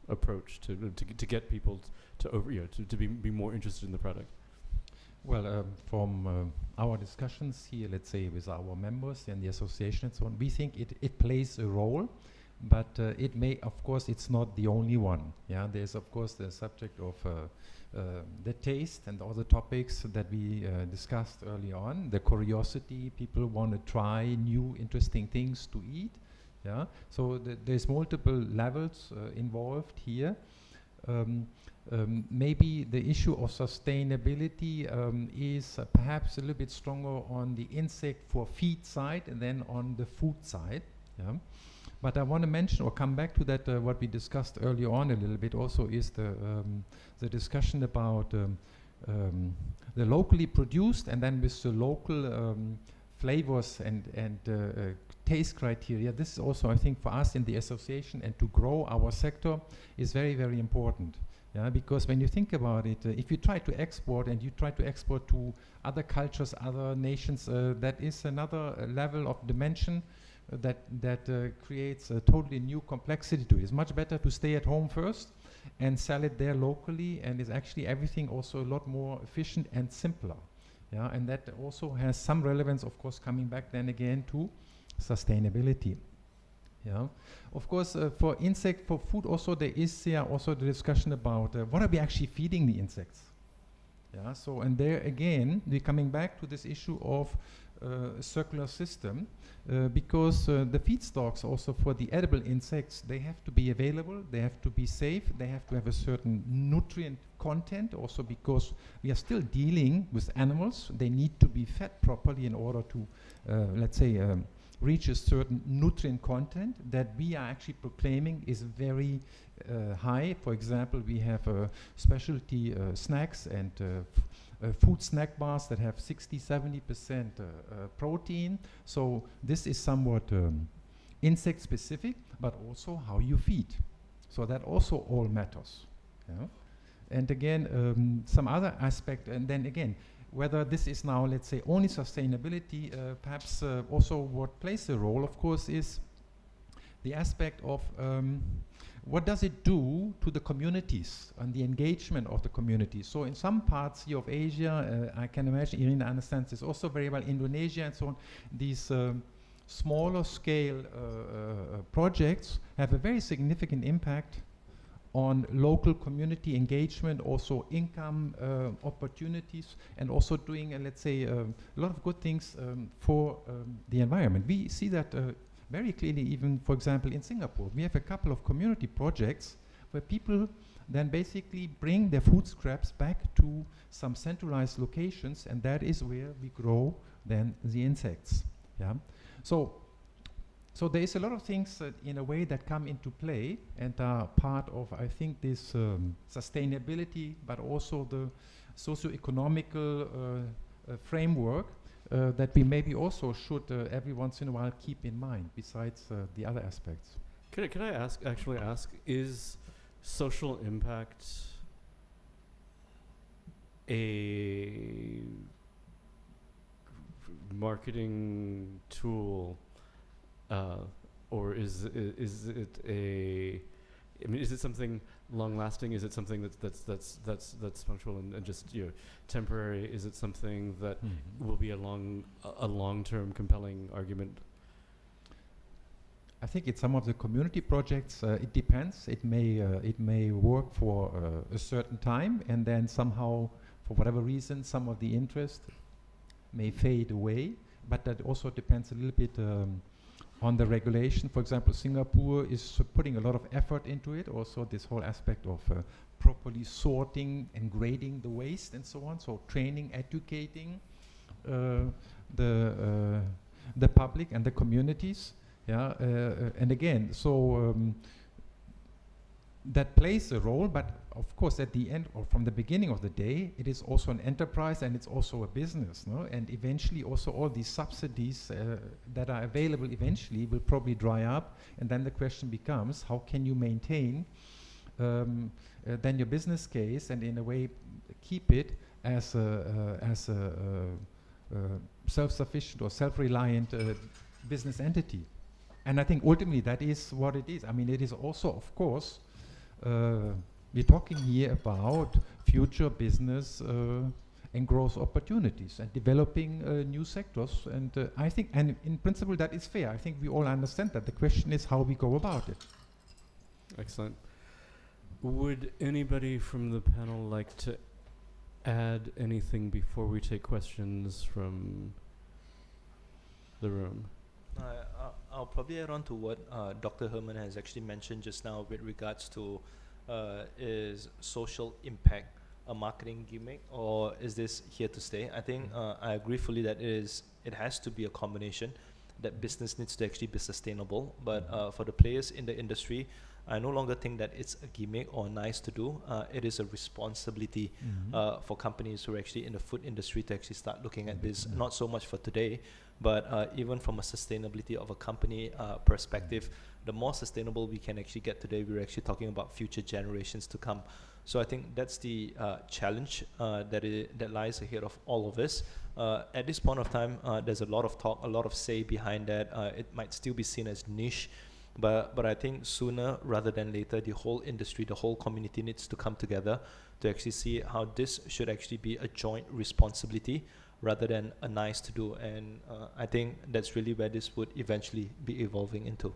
Speaker 1: approach to get people to be more interested in the product?
Speaker 3: Well, from our discussions here, let's say with our members and the association and so on, we think it plays a role, but it may, of course, it's not the only one. Yeah, there's of course the subject of the taste and all the topics that we discussed early on. The curiosity, people want to try new, interesting things to eat. Yeah, so there's multiple levels involved here. Maybe the issue of sustainability is perhaps a little bit stronger on the insect for feed side and then on the food side. Yeah. But I want to mention or come back to that what we discussed earlier on a little bit also is the discussion about the locally produced and then with the local flavors and taste criteria. This is also, I think, for us in the association and to grow our sector is very, very important. Yeah, because when you think about it, if you try to export and you try to export to other cultures, other nations, that is another level of dimension that creates a totally new complexity to it. It's much better to stay at home first and sell it there locally, and is actually everything also a lot more efficient and simpler. Yeah, and that also has some relevance, of course, coming back then again to sustainability. Yeah, of course, for food also there is also the discussion about what are we actually feeding the insects. Yeah, so and there again we're coming back to this issue of circular system because the feedstocks also for the edible insects, they have to be available, they have to be safe, they have to have a certain nutrient content also because we are still dealing with animals. They need to be fed properly in order to let's say reach a certain nutrient content that we are actually proclaiming is very high. For example, we have specialty snacks and food snack bars that have 60-70% protein. So this is somewhat insect specific, but also how you feed. So that also all matters. Yeah? And again, some other aspect, and then again, whether this is now, let's say, only sustainability, perhaps also what plays a role, of course, is the aspect of what does it do to the communities and the engagement of the communities. So in some parts here of Asia, I can imagine, Irina understands this also very well, Indonesia and so on, these smaller scale projects have a very significant impact on local community engagement, also income opportunities, and also doing, let's say, a lot of good things for the environment. We see that very clearly even, for example, in Singapore. We have a couple of community projects where people then basically bring their food scraps back to some centralized locations, and that is where we grow then the insects. Yeah. So there is a lot of things in a way that come into play and are part of, I think, this sustainability, but also the socio-economical framework that we maybe also should every once in a while keep in mind, besides the other aspects.
Speaker 1: Could I actually ask, is social impact a marketing tool, or is it a? I mean, is it something long-lasting? Is it something that's punctual and just temporary? Is it something that will be a long-term compelling argument?
Speaker 3: I think it's some of the community projects. It depends. It may work for a certain time, and then somehow, for whatever reason, some of the interest may fade away. But that also depends a little bit on the regulation. For example, Singapore is putting a lot of effort into it. Also, this whole aspect of properly sorting and grading the waste and so on. So training, educating the public and the communities. Yeah, and again, so that plays a role, but of course at the end or from the beginning of the day, it is also an enterprise and it's also a business, no? And eventually also all these subsidies that are available eventually will probably dry up, and then the question becomes, how can you maintain then your business case and in a way keep it as a self-sufficient or self-reliant business entity? And I think ultimately that is what it is. I mean, it is also, of course, we're talking here about future business and growth opportunities and developing new sectors. And I think, and in principle, that is fair. I think we all understand that. The question is how we go about it.
Speaker 1: Excellent. Would anybody from the panel like to add anything before we take questions from the room?
Speaker 4: I'll probably add on to what Dr. Herman has actually mentioned just now with regards to is social impact a marketing gimmick, or is this here to stay? I think I agree fully that it has to be a combination, that business needs to actually be sustainable. But for the players in the industry, I no longer think that it's a gimmick or nice to do. It is a responsibility for companies who are actually in the food industry to actually start looking at this, not so much for today, but even from a sustainability of a company perspective. The more sustainable we can actually get today, we're actually talking about future generations to come. So I think that's the challenge that lies ahead of all of us. At this point of time, there's a lot of talk, a lot of say behind that. It might still be seen as niche, but I think sooner rather than later, the whole industry, the whole community needs to come together to actually see how this should actually be a joint responsibility rather than a nice to do. And I think that's really where this would eventually be evolving into.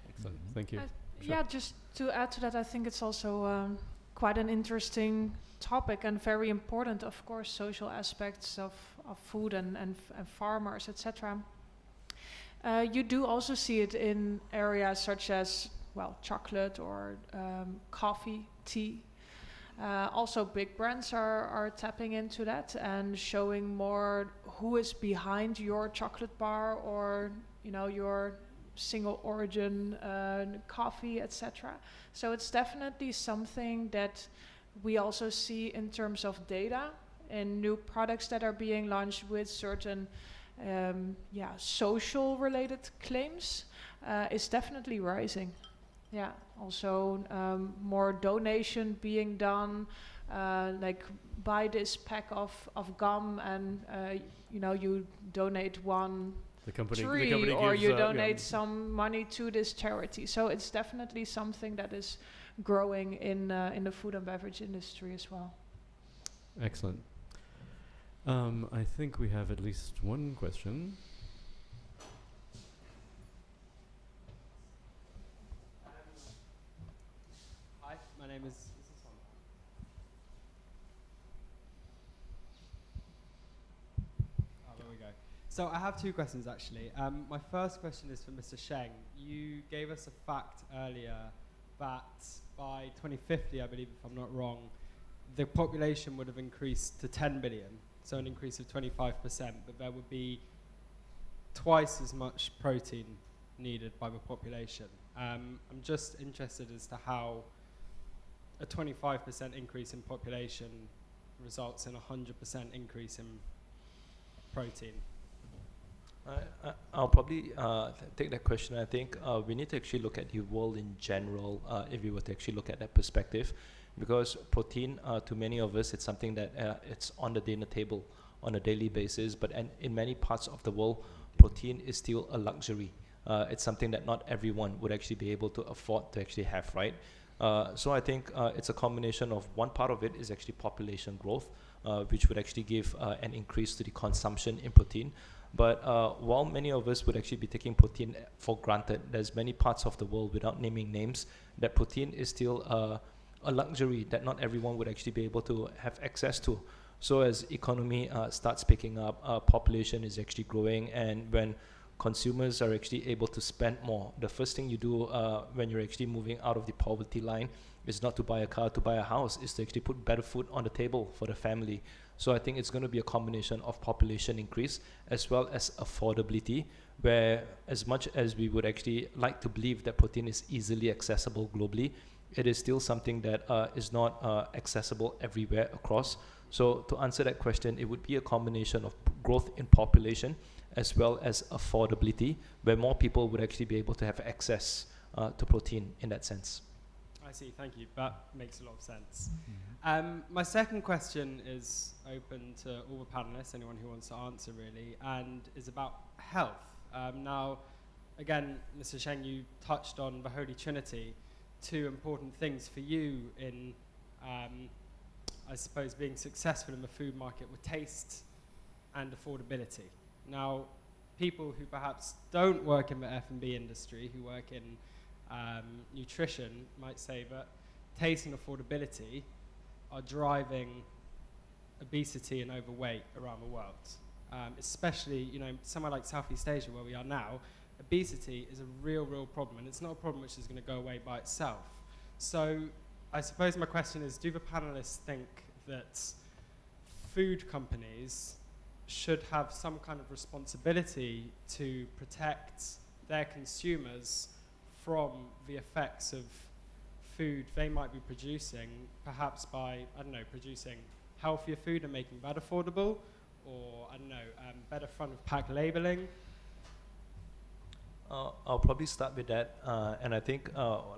Speaker 1: Excellent. Thank you.
Speaker 2: Yeah, just to add to that, I think it's also quite an interesting topic and very important, of course, social aspects of food and farmers, etc. You do also see it in areas such as, well, chocolate or coffee, tea. Also, big brands are tapping into that and showing more who is behind your chocolate bar or, you know, your single origin coffee, etc. So it's definitely something that we also see in terms of data and new products that are being launched with certain social related claims is definitely rising. Yeah, also more donation being done, like buy this pack of gum and you donate one tree or you donate some money to this charity. So it's definitely something that is growing in the food and beverage industry as well.
Speaker 1: Excellent. I think we have at least one question.
Speaker 6: Hi, my name is this on? Oh, there we go. So I have two questions actually. My first question is for Mr. Sheng. You gave us a fact earlier that by 2050, I believe if I'm not wrong, the population would have increased to 10 billion, so an increase of 25%, but there would be twice as much protein needed by the population. I'm just interested as to how a 25% increase in population results in a 100% increase in protein?
Speaker 4: I'll probably take that question. I think we need to actually look at the world in general if we were to actually look at that perspective, because protein, to many of us, it's something that it's on the dinner table on a daily basis, but in many parts of the world, protein is still a luxury. It's something that not everyone would actually be able to afford to actually have, right? So I think it's a combination of, one part of it is actually population growth, which would actually give an increase to the consumption in protein. But while many of us would actually be taking protein for granted, there's many parts of the world, without naming names, that protein is still a luxury that not everyone would actually be able to have access to. So as economy starts picking up, population is actually growing, and when consumers are actually able to spend more, the first thing you do when you're actually moving out of the poverty line is not to buy a car, to buy a house, is to actually put better food on the table for the family. So I think it's going to be a combination of population increase as well as affordability, where as much as we would actually like to believe that protein is easily accessible globally, it is still something that is not accessible everywhere across. So to answer that question, it would be a combination of growth in population as well as affordability, where more people would actually be able to have access to protein in that sense.
Speaker 6: I see, thank you. That makes a lot of sense. My second question is open to all the panelists, anyone who wants to answer really, and is about health. Now, again, Mr. Sheng, you touched on the Holy Trinity, two important things for you in, I suppose, being successful in the food market were taste and affordability. Now, people who perhaps don't work in the F&B industry, who work in nutrition, might say that taste and affordability are driving obesity and overweight around the world. Especially, somewhere like Southeast Asia, where we are now, obesity is a real problem, and it's not a problem which is going to go away by itself. So I suppose my question is, do the panelists think that food companies should have some kind of responsibility to protect their consumers from the effects of food they might be producing, perhaps by, producing healthier food and making that affordable, or, better front of pack labeling?
Speaker 4: I'll probably start with that, and I think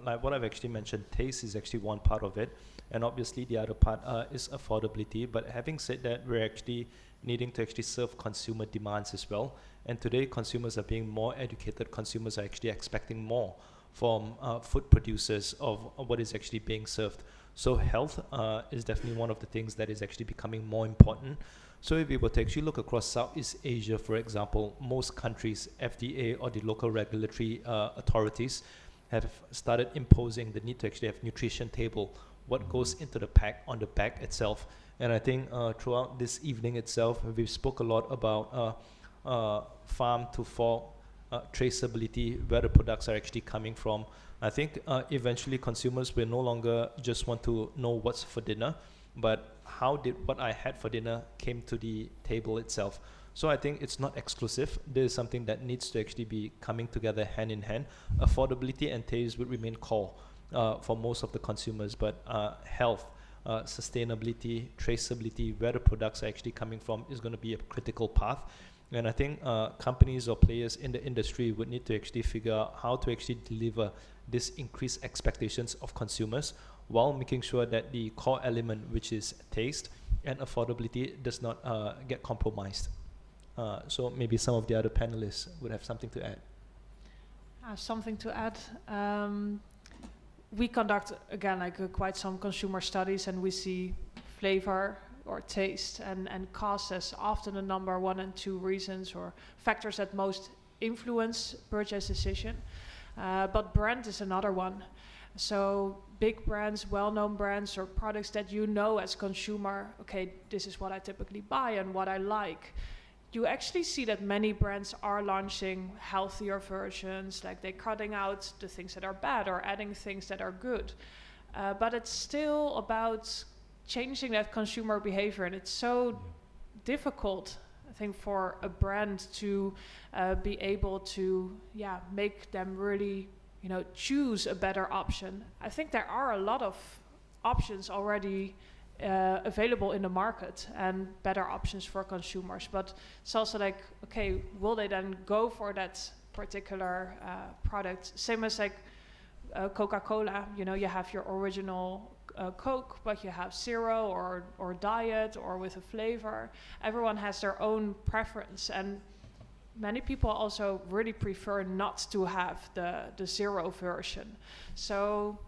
Speaker 4: like what I've actually mentioned, taste is actually one part of it, and obviously the other part is affordability. But having said that, we're actually needing to actually serve consumer demands as well, and today consumers are being more educated. Consumers are actually expecting more from food producers of what is actually being served. So health is definitely one of the things that is actually becoming more important. So if we were to actually look across Southeast Asia, for example, most countries, FDA or the local regulatory authorities have started imposing the need to actually have nutrition table, what goes into the pack on the bag itself. And I think throughout this evening itself, we've spoke a lot about farm to fork traceability, where the products are actually coming from. I think eventually consumers will no longer just want to know what's for dinner, but how did what I had for dinner came to the table itself. So I think it's not exclusive. This is something that needs to actually be coming together hand in hand. Affordability and taste would remain core for most of the consumers, but health, sustainability, traceability, where the products are actually coming from is going to be a critical path. And I think companies or players in the industry would need to actually figure out how to actually deliver this increased expectations of consumers while making sure that the core element, which is taste and affordability, does not get compromised. So maybe some of the other panelists would have something to add.
Speaker 2: Something to add. We conduct, again, quite some consumer studies, and we see flavor or taste and cost as often the number 1 and 2 reasons or factors that most influence purchase decision. But brand is another one. So big brands, well-known brands, or products that you know as consumer, okay, this is what I typically buy and what I like. You actually see that many brands are launching healthier versions, like they're cutting out the things that are bad or adding things that are good. But it's still about changing that consumer behavior, and it's so difficult, I think, for a brand to be able to make them really choose a better option. I think there are a lot of options already available in the market and better options for consumers. But it's also like, okay, will they then go for that particular product? Same as like Coca-Cola, you know, you have your original Coke, but you have zero or diet or with a flavor. Everyone has their own preference, and many people also really prefer not to have the zero version. So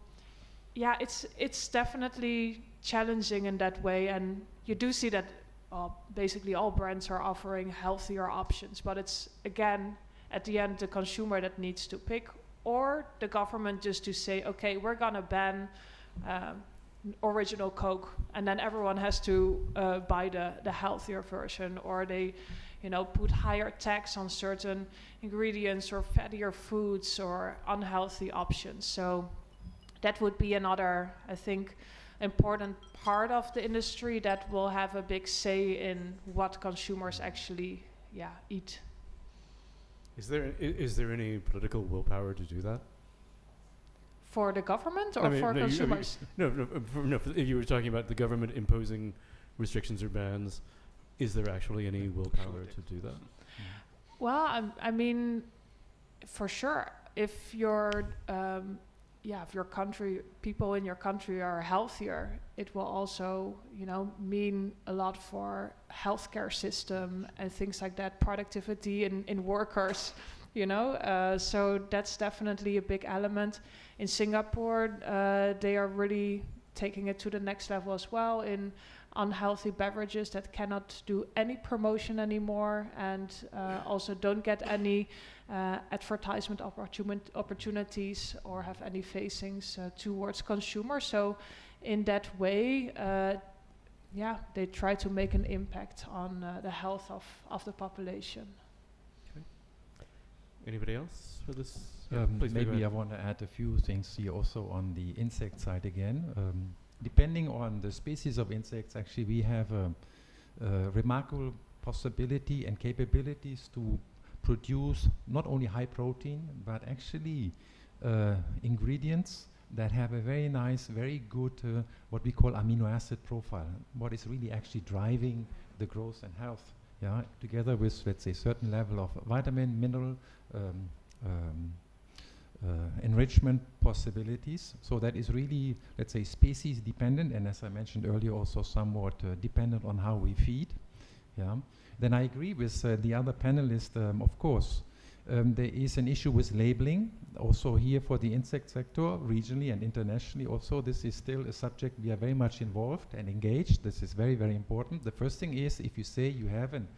Speaker 2: yeah, it's definitely challenging in that way, and you do see that basically all brands are offering healthier options, but it's again at the end the consumer that needs to pick, or the government just to say, okay, we're gonna ban original Coke, and then everyone has to buy the healthier version, or they, you know, put higher tax on certain ingredients or fattier foods or unhealthy options. So that would be another, I think, important part of the industry that will have a big say in what consumers actually eat.
Speaker 1: Is there any political willpower to do that?
Speaker 2: For the government or for consumers?
Speaker 1: You were talking about the government imposing restrictions or bans. Is there actually any willpower to do that?
Speaker 2: Well, I mean, for sure, if your people in your country are healthier, it will also, you know, mean a lot for healthcare system and things like that, productivity in workers, you know. So that's definitely a big element. In Singapore, they are really taking it to the next level as well in unhealthy beverages that cannot do any promotion anymore, and also don't get any advertisement opportunities or have any facings towards consumers. So in that way, they try to make an impact on the health of the population.
Speaker 1: Okay. Anybody else for this?
Speaker 3: Maybe I want to add a few things here also on the insect side again. Depending on the species of insects, actually we have a remarkable possibility and capabilities to produce not only high protein, but actually ingredients that have a very nice, very good, what we call amino acid profile, what is really actually driving the growth and health, together with, let's say, certain level of vitamin, mineral, enrichment possibilities. So that is really, let's say, species dependent, and as I mentioned earlier, also somewhat dependent on how we feed. Then I agree with the other panelists. Of course, there is an issue with labeling. Also here for the insect sector, regionally and internationally also, this is still a subject we are very much involved and engaged. This is very, very important. The first thing is, if you say you have an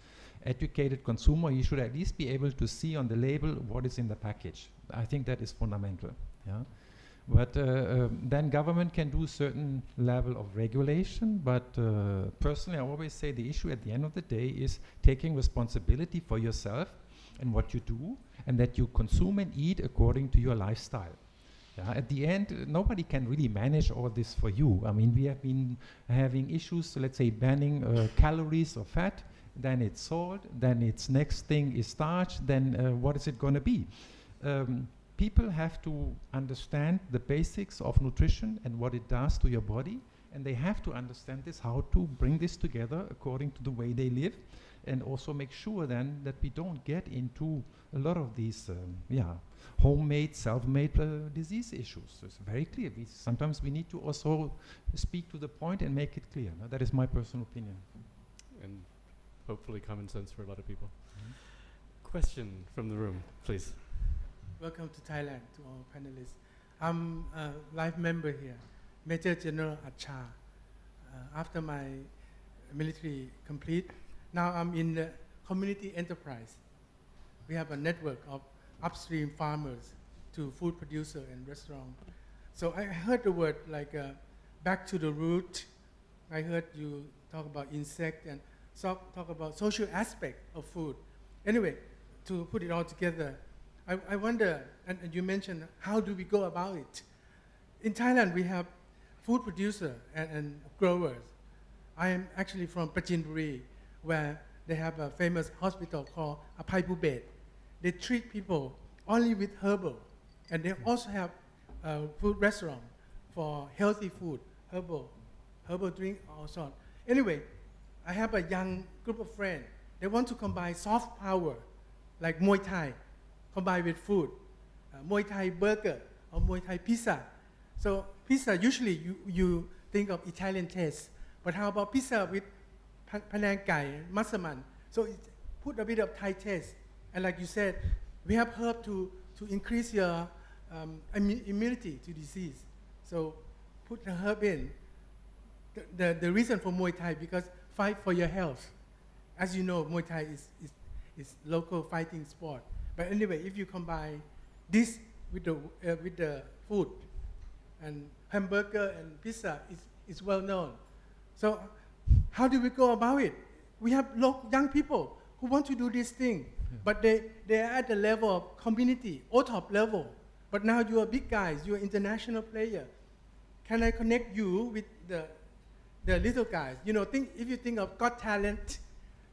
Speaker 3: educated consumer, you should at least be able to see on the label what is in the package. I think that is fundamental. But then government can do certain level of regulation, but personally I always say the issue at the end of the day is taking responsibility for yourself and what you do, and that you consume and eat according to your lifestyle. At the end, nobody can really manage all this for you. I mean, we have been having issues, let's say banning calories or fat, then it's salt, then its next thing is starch, then what is it going to be? People have to understand the basics of nutrition and what it does to your body, and they have to understand this, how to bring this together according to the way they live, and also make sure then that we don't get into a lot of these homemade, self-made disease issues. So it's very clear. Sometimes we need to also speak to the point and make it clear. That is my personal opinion.
Speaker 1: And hopefully common sense for a lot of people. Question from the room, please.
Speaker 7: Welcome to Thailand, to all panelists. I'm a life member here, Major General Acha. After my military complete, now I'm in the community enterprise. We have a network of upstream farmers to food producer and restaurant. So I heard the word like back to the root. I heard you talk about insect and talk about social aspect of food. Anyway, to put it all together, I wonder, and you mentioned, how do we go about it? In Thailand, we have food producer and growers. I am actually from Prachinburi, where they have a famous hospital called Apaipubet. They treat people only with herbal, and they also have a food restaurant for healthy food, herbal herbal drink, all sort. Anyway, I have a young group of friends. They want to combine soft power, like Muay Thai, combined with food, Muay Thai burger or Muay Thai pizza. So pizza, usually you think of Italian taste, but how about pizza with panang gai, masaman? So put a bit of Thai taste. And like you said, we have herb to increase your immunity to disease. So put the herb in. The reason for Muay Thai, because fight for your health. As you know, Muay Thai is local fighting sport. But anyway, if you combine this with the food, and hamburger and pizza is well known. So how do we go about it? We have young people who want to do this thing, but they are at the level of community, OTOP level. But now you are big guys, you are international player. Can I connect you with the little guys? You know, if you think of Got Talent,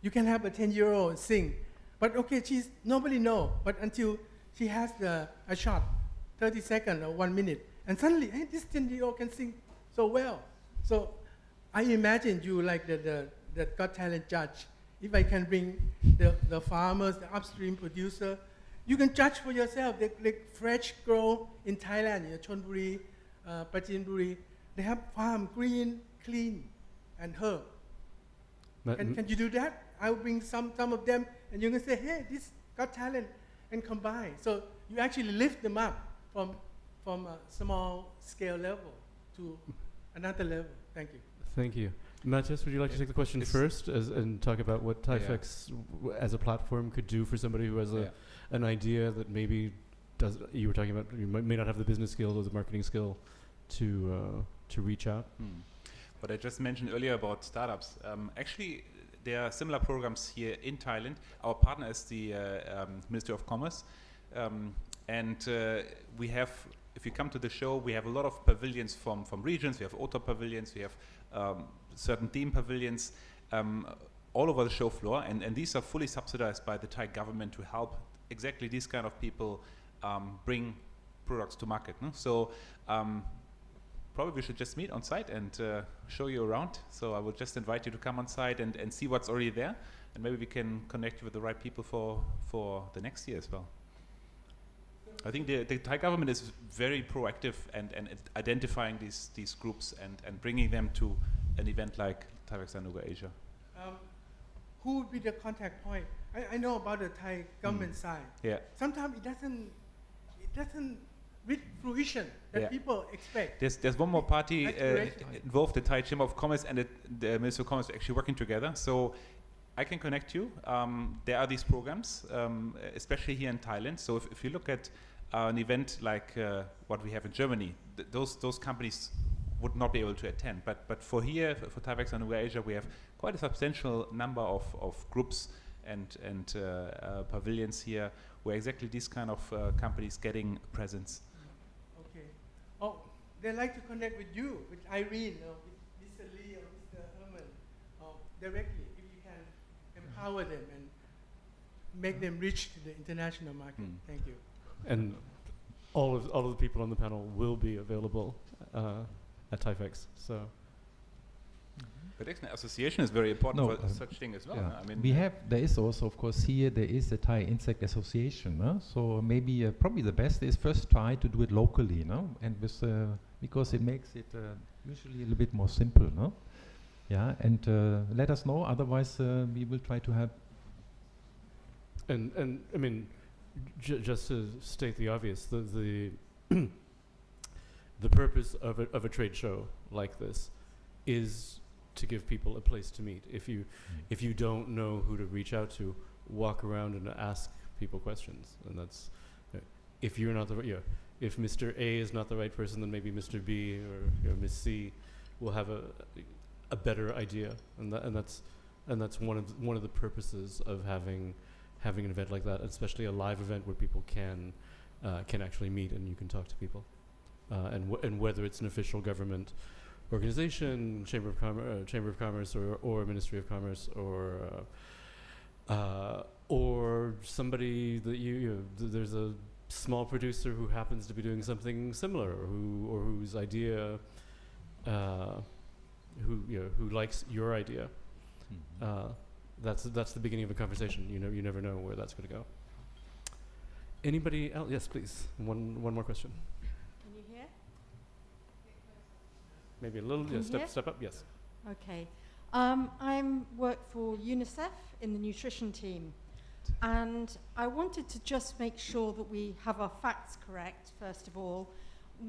Speaker 7: you can have a 10-year-old sing. But okay, nobody know, but until she has a shot, 30 seconds or 1 minute, and suddenly, hey, this 10-year-old can sing so well. So I imagine you like the Got Talent judge. If I can bring the farmers, the upstream producer, you can judge for yourself. They fresh grow in Thailand, Chonburi, Prachinburi. They have farm, green, clean, and herb. Can you do that? I'll bring some of them, and you can say, hey, this Got Talent, and combine. So you actually lift them up from a small scale level to another level. Thank you.
Speaker 1: Thank you. Matthias, would you like to take the question first and talk about what Thaifex as a platform could do for somebody who has an idea that maybe you were talking about, you may not have the business skill or the marketing skill to reach out?
Speaker 5: What I just mentioned earlier about startups, actually there are similar programs here in Thailand. Our partner is the Ministry of Commerce, and we have, if you come to the show, we have a lot of pavilions from regions. We have auto pavilions, we have certain theme pavilions all over the show floor, and these are fully subsidized by the Thai government to help exactly these kind of people bring products to market. No? So probably we should just meet on site and show you around. So I would just invite you to come on site and see what's already there, and maybe we can connect you with the right people for the next year as well. I think the Thai government is very proactive and identifying these groups and bringing them to an event like Thaifex-Anuga Asia.
Speaker 7: Who would be the contact point? I know about the Thai government side.
Speaker 5: Yeah.
Speaker 7: Sometimes it doesn't reach fruition that people expect.
Speaker 5: There's one more party involved, the Thai Chamber of Commerce and the Ministry of Commerce are actually working together. So I can connect you. There are these programs, especially here in Thailand. So if you look at an event like what we have in Germany, those companies would not be able to attend. But for here, for Thaifex-Anuga Asia, we have quite a substantial number of groups and pavilions here where exactly these kind of companies getting presence.
Speaker 7: Okay. Oh, they like to connect with you, with Irene, or with Mr. Lee or Mr. Herman, directly. Empower them and make them reach to the international market. Thank you.
Speaker 1: And all of the people on the panel will be available at Thaifex. So,
Speaker 5: but actually, association is very important for such thing as well.
Speaker 3: Yeah.
Speaker 5: I mean,
Speaker 3: there is also, of course, here there is the Thai Insect Association. So maybe probably the best is first try to do it locally, and with because it makes it usually a little bit more simple, Yeah, and let us know. Otherwise, we will try to help.
Speaker 1: And I mean, just to state the obvious, the purpose of a trade show like this is to give people a place to meet. If you don't know who to reach out to, walk around and ask people questions, and that's if you're not if Mr. A is not the right person, then maybe Mr. B or Miss C will have a better idea, and that's one of the purposes of having an event like that, especially a live event where people can actually meet and you can talk to people, and whether it's an official government organization, Chamber of Commerce, or Ministry of Commerce, or somebody that there's a small producer who happens to be doing something similar, or whose idea who likes your idea. That's the beginning of a conversation. You never know where that's going to go. Anybody else? Yes, please. One more question.
Speaker 8: Can you hear?
Speaker 1: Maybe a little.
Speaker 8: Can you hear?
Speaker 1: Step up. Yes.
Speaker 8: Okay. I work for UNICEF in the nutrition team, and I wanted to just make sure that we have our facts correct, first of all.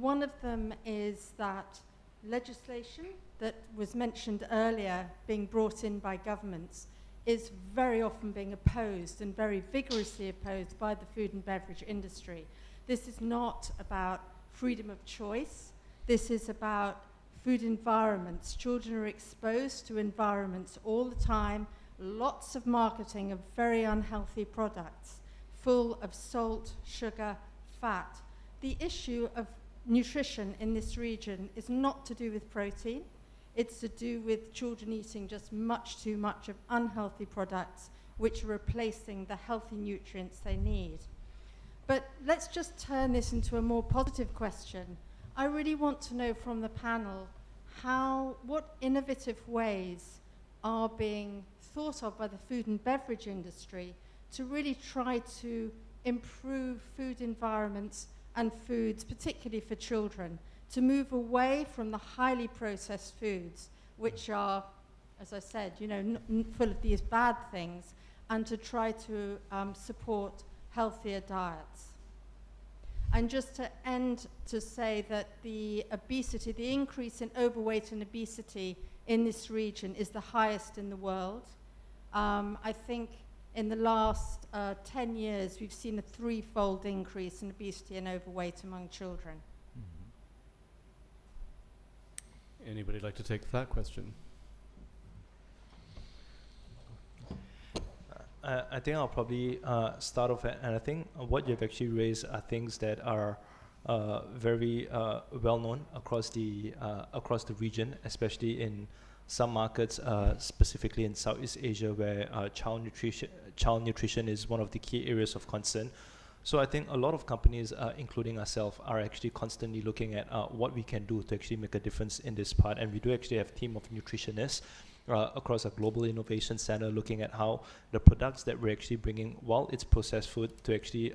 Speaker 8: One of them is that legislation that was mentioned earlier being brought in by governments is very often being opposed and very vigorously opposed by the food and beverage industry. This is not about freedom of choice. This is about food environments. Children are exposed to environments all the time, lots of marketing of very unhealthy products, full of salt, sugar, fat. The issue of nutrition in this region is not to do with protein. It's to do with children eating just much too much of unhealthy products which are replacing the healthy nutrients they need. But let's just turn this into a more positive question. I really want to know from the panel what innovative ways are being thought of by the food and beverage industry to really try to improve food environments and foods, particularly for children, to move away from the highly processed foods, which are, as I said, full of these bad things, and to try to support healthier diets. And just to end, to say that the increase in overweight and obesity in this region is the highest in the world. I think in the last 10 years, we've seen a 3-fold increase in obesity and overweight among children.
Speaker 1: Anybody like to take that question?
Speaker 4: I think I'll probably start off, and I think what you've actually raised are things that are very well known across the region, especially in some markets, specifically in Southeast Asia, where child nutrition is one of the key areas of concern. So I think a lot of companies, including ourselves, are actually constantly looking at what we can do to actually make a difference in this part. And we do actually have a team of nutritionists across a global innovation center looking at how the products that we're actually bringing, while it's processed food, to actually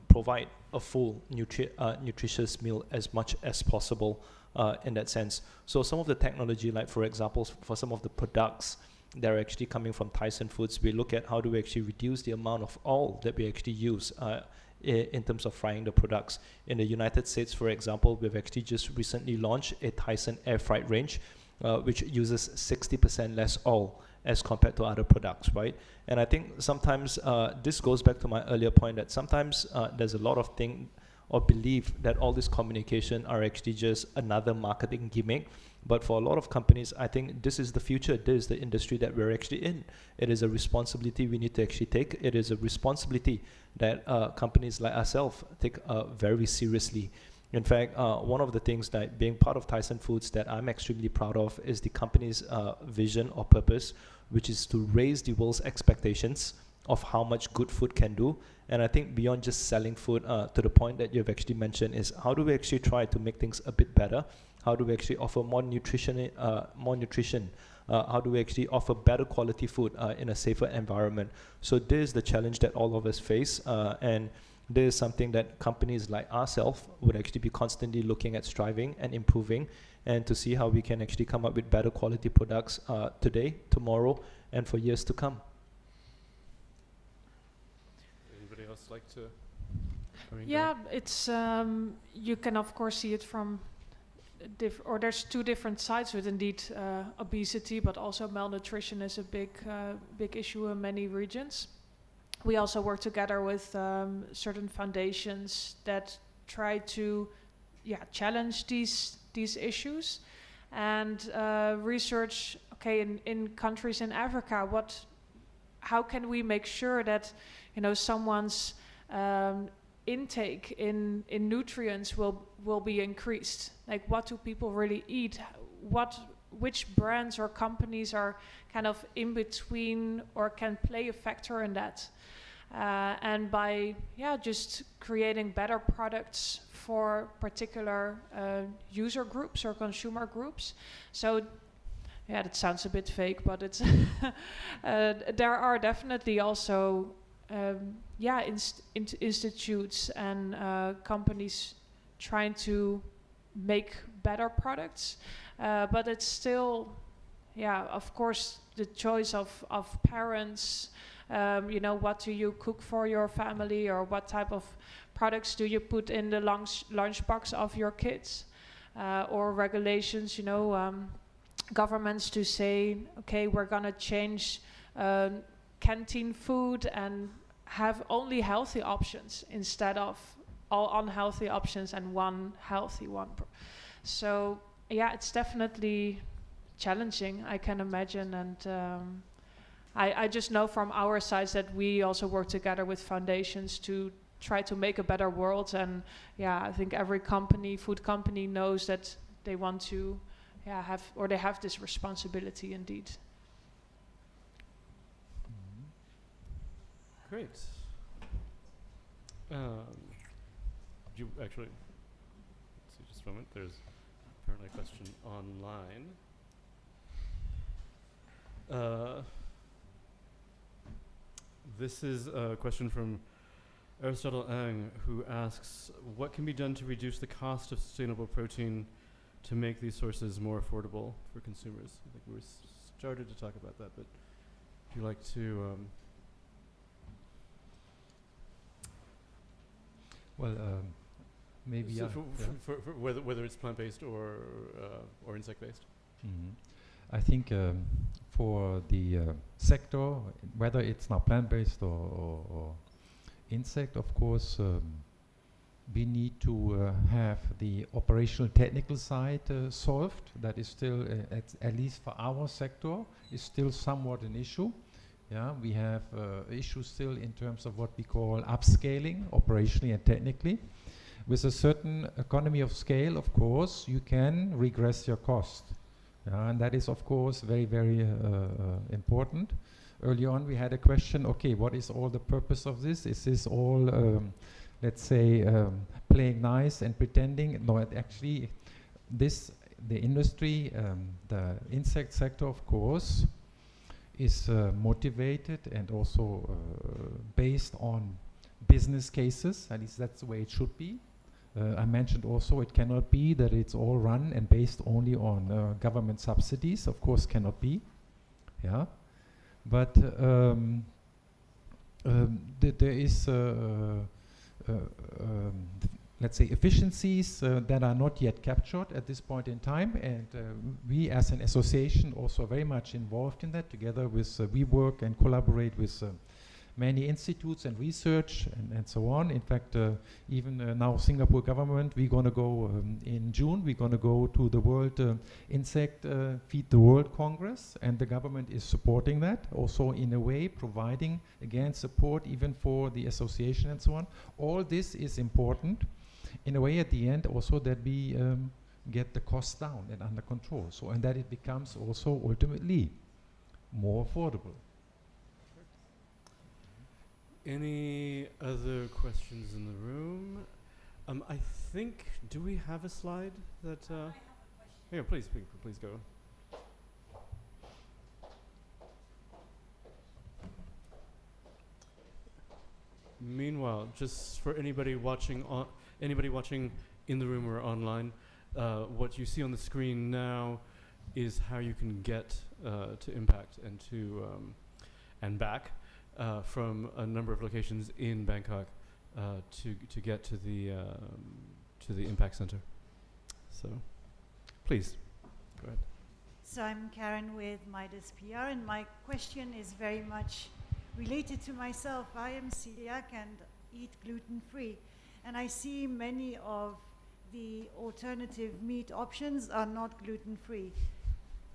Speaker 4: provide a full nutritious meal as much as possible in that sense. So some of the technology, like for example, for some of the products that are actually coming from Tyson Foods, we look at how do we actually reduce the amount of oil that we actually use in terms of frying the products. In the United States, for example, we've actually just recently launched a Tyson air fried range, which uses 60% less oil as compared to other products, right? And I think sometimes this goes back to my earlier point that sometimes there's a lot of thing or belief that all this communication are actually just another marketing gimmick. But for a lot of companies, I think this is the future. This is the industry that we're actually in. It is a responsibility we need to actually take. It is a responsibility that companies like ourselves take very seriously. In fact, one of the things that being part of Tyson Foods that I'm extremely proud of is the company's vision or purpose, which is to raise the world's expectations of how much good food can do. And I think beyond just selling food, to the point that you've actually mentioned, is how do we actually try to make things a bit better? How do we actually offer more nutrition? How do we actually offer better quality food in a safer environment? So this is the challenge that all of us face, and this is something that companies like ourselves would actually be constantly looking at, striving and improving, and to see how we can actually come up with better quality products today, tomorrow, and for years to come.
Speaker 1: Anybody else like to?
Speaker 2: Yeah, it's you can of course see it from there's two different sides to it. Indeed, obesity, but also malnutrition is a big issue in many regions. We also work together with certain foundations that try to challenge these issues and research. Okay, in countries in Africa, how can we make sure that someone's intake in nutrients will be increased? Like, what do people really eat? Which brands or companies are kind of in between or can play a factor in that? And by just creating better products for particular user groups or consumer groups. So that sounds a bit fake, but it's there are definitely also institutes and companies trying to make better products, but it's still, of course, the choice of parents. What do you cook for your family, or what type of products do you put in the lunchbox of your kids, or regulations, governments to say, okay, we're gonna change canteen food and have only healthy options instead of all unhealthy options and one healthy one. So it's definitely challenging, I can imagine, and I just know from our sides that we also work together with foundations to try to make a better world. And I think every food company knows that they want to they have this responsibility indeed.
Speaker 1: Great. You actually, let's see just a moment. There's apparently a question online. This is a question from Aristotle Ang, who asks, what can be done to reduce the cost of sustainable protein to make these sources more affordable for consumers? I think we started to talk about that, but if you'd like to...
Speaker 3: maybe
Speaker 1: so for whether it's plant-based or insect-based.
Speaker 3: Mm-hmm. I think for the sector, whether it's now plant-based or insect, of course, we need to have the operational technical side solved. That is still, at least for our sector, is still somewhat an issue. Yeah, we have issues still in terms of what we call upscaling, operationally and technically. With a certain economy of scale, of course, you can regress your cost. And that is, of course, very, very important. Early on, we had a question, okay, what is all the purpose of this? Is this all, let's say, playing nice and pretending? No, actually, the industry, the insect sector, of course, is motivated and also based on business cases. At least that's the way it should be. I mentioned also it cannot be that it's all run and based only on government subsidies. Of course, cannot be. Yeah, but there is, let's say, efficiencies that are not yet captured at this point in time, and we as an association also very much involved in that. Together with we work and collaborate with many institutes and research and so on. In fact, even now Singapore government, we're going to go in June, we're going to go to the World Insect Feed the World Congress, and the government is supporting that, also in a way providing, again, support even for the association and so on. All this is important in a way at the end also that we get the costs down and under control, so, and that it becomes also ultimately more affordable.
Speaker 1: Any other questions in the room? I think, do we have a slide that... I have a question. Yeah, please go. Meanwhile, just for anybody watching in the room or online, what you see on the screen now is how you can get to Impact and to and back. From a number of locations in Bangkok to get to the Impact Center. So, please, go ahead.
Speaker 9: So I'm Karen with Midas PR, and my question is very much related to myself. I am celiac and eat gluten-free, and I see many of the alternative meat options are not gluten-free.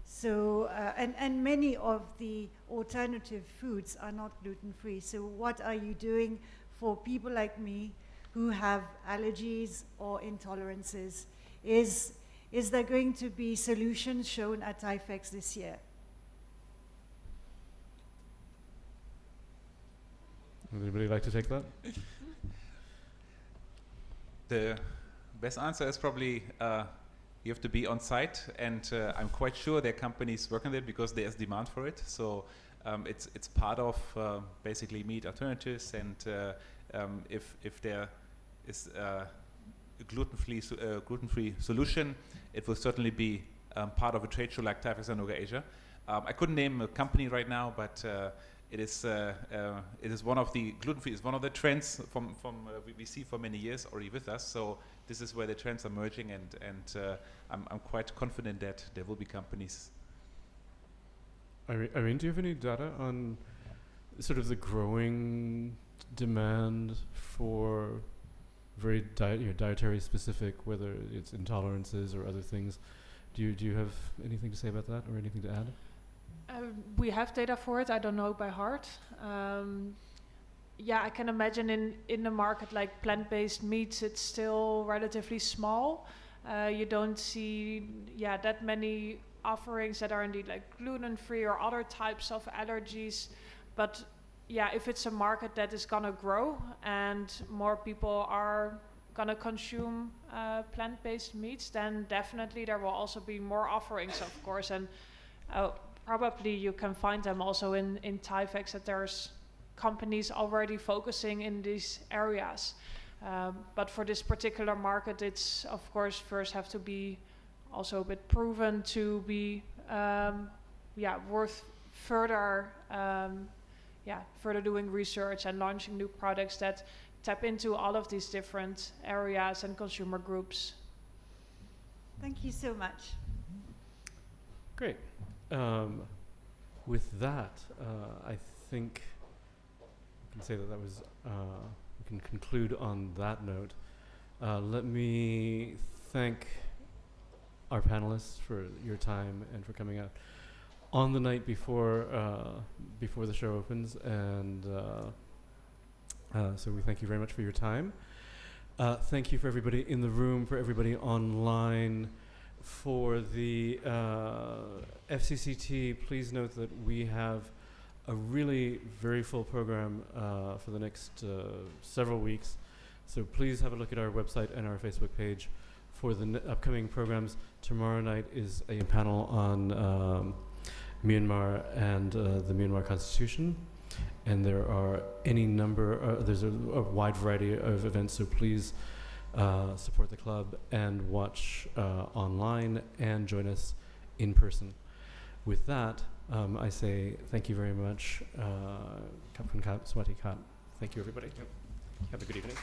Speaker 9: So, and many of the alternative foods are not gluten-free. So what are you doing for people like me who have allergies or intolerances? Is there going to be solutions shown at Thaifex this year?
Speaker 1: Would anybody like to take that?
Speaker 5: The best answer is probably you have to be on site, and I'm quite sure there are companies working on it because there's demand for it. So it's part of basically meat alternatives, and if there is a gluten-free solution, it will certainly be part of a trade show like Thaifex-Anuga Asia. I couldn't name a company right now, but it is one of the gluten-free is one of the trends from we see for many years already with us. So this is where the trends are merging, and I'm quite confident that there will be companies.
Speaker 1: Irene, do you have any data on sort of the growing demand for very dietary specific, whether it's intolerances or other things? Do you have anything to say about that, or anything to add?
Speaker 2: We have data for it. I don't know it by heart. I can imagine in the market like plant-based meats, it's still relatively small. You don't see that many offerings that are indeed like gluten-free or other types of allergies. But if it's a market that is gonna grow and more people are gonna consume plant-based meats, then definitely there will also be more offerings, of course. And probably you can find them also in Thaifex, that there's companies already focusing in these areas. But for this particular market, it's of course first have to be also a bit proven to be worth further further doing research and launching new products that tap into all of these different areas and consumer groups.
Speaker 9: Thank you so much.
Speaker 1: Great. With that, I think we can say that was, we can conclude on that note. Let me thank our panelists for your time and for coming out on the night before the show opens, and so we thank you very much for your time. Thank you for everybody in the room, for everybody online. For the FCCT, please note that we have a really very full program for the next several weeks. So please have a look at our website and our Facebook page for the upcoming programs. Tomorrow night is a panel on Myanmar and the Myanmar Constitution. And there are there's a wide variety of events, so please support the club and watch online and join us in person. With that, I say thank you very much. Kap Kun Kap, Swati Kap. Thank you, everybody. Have a good evening.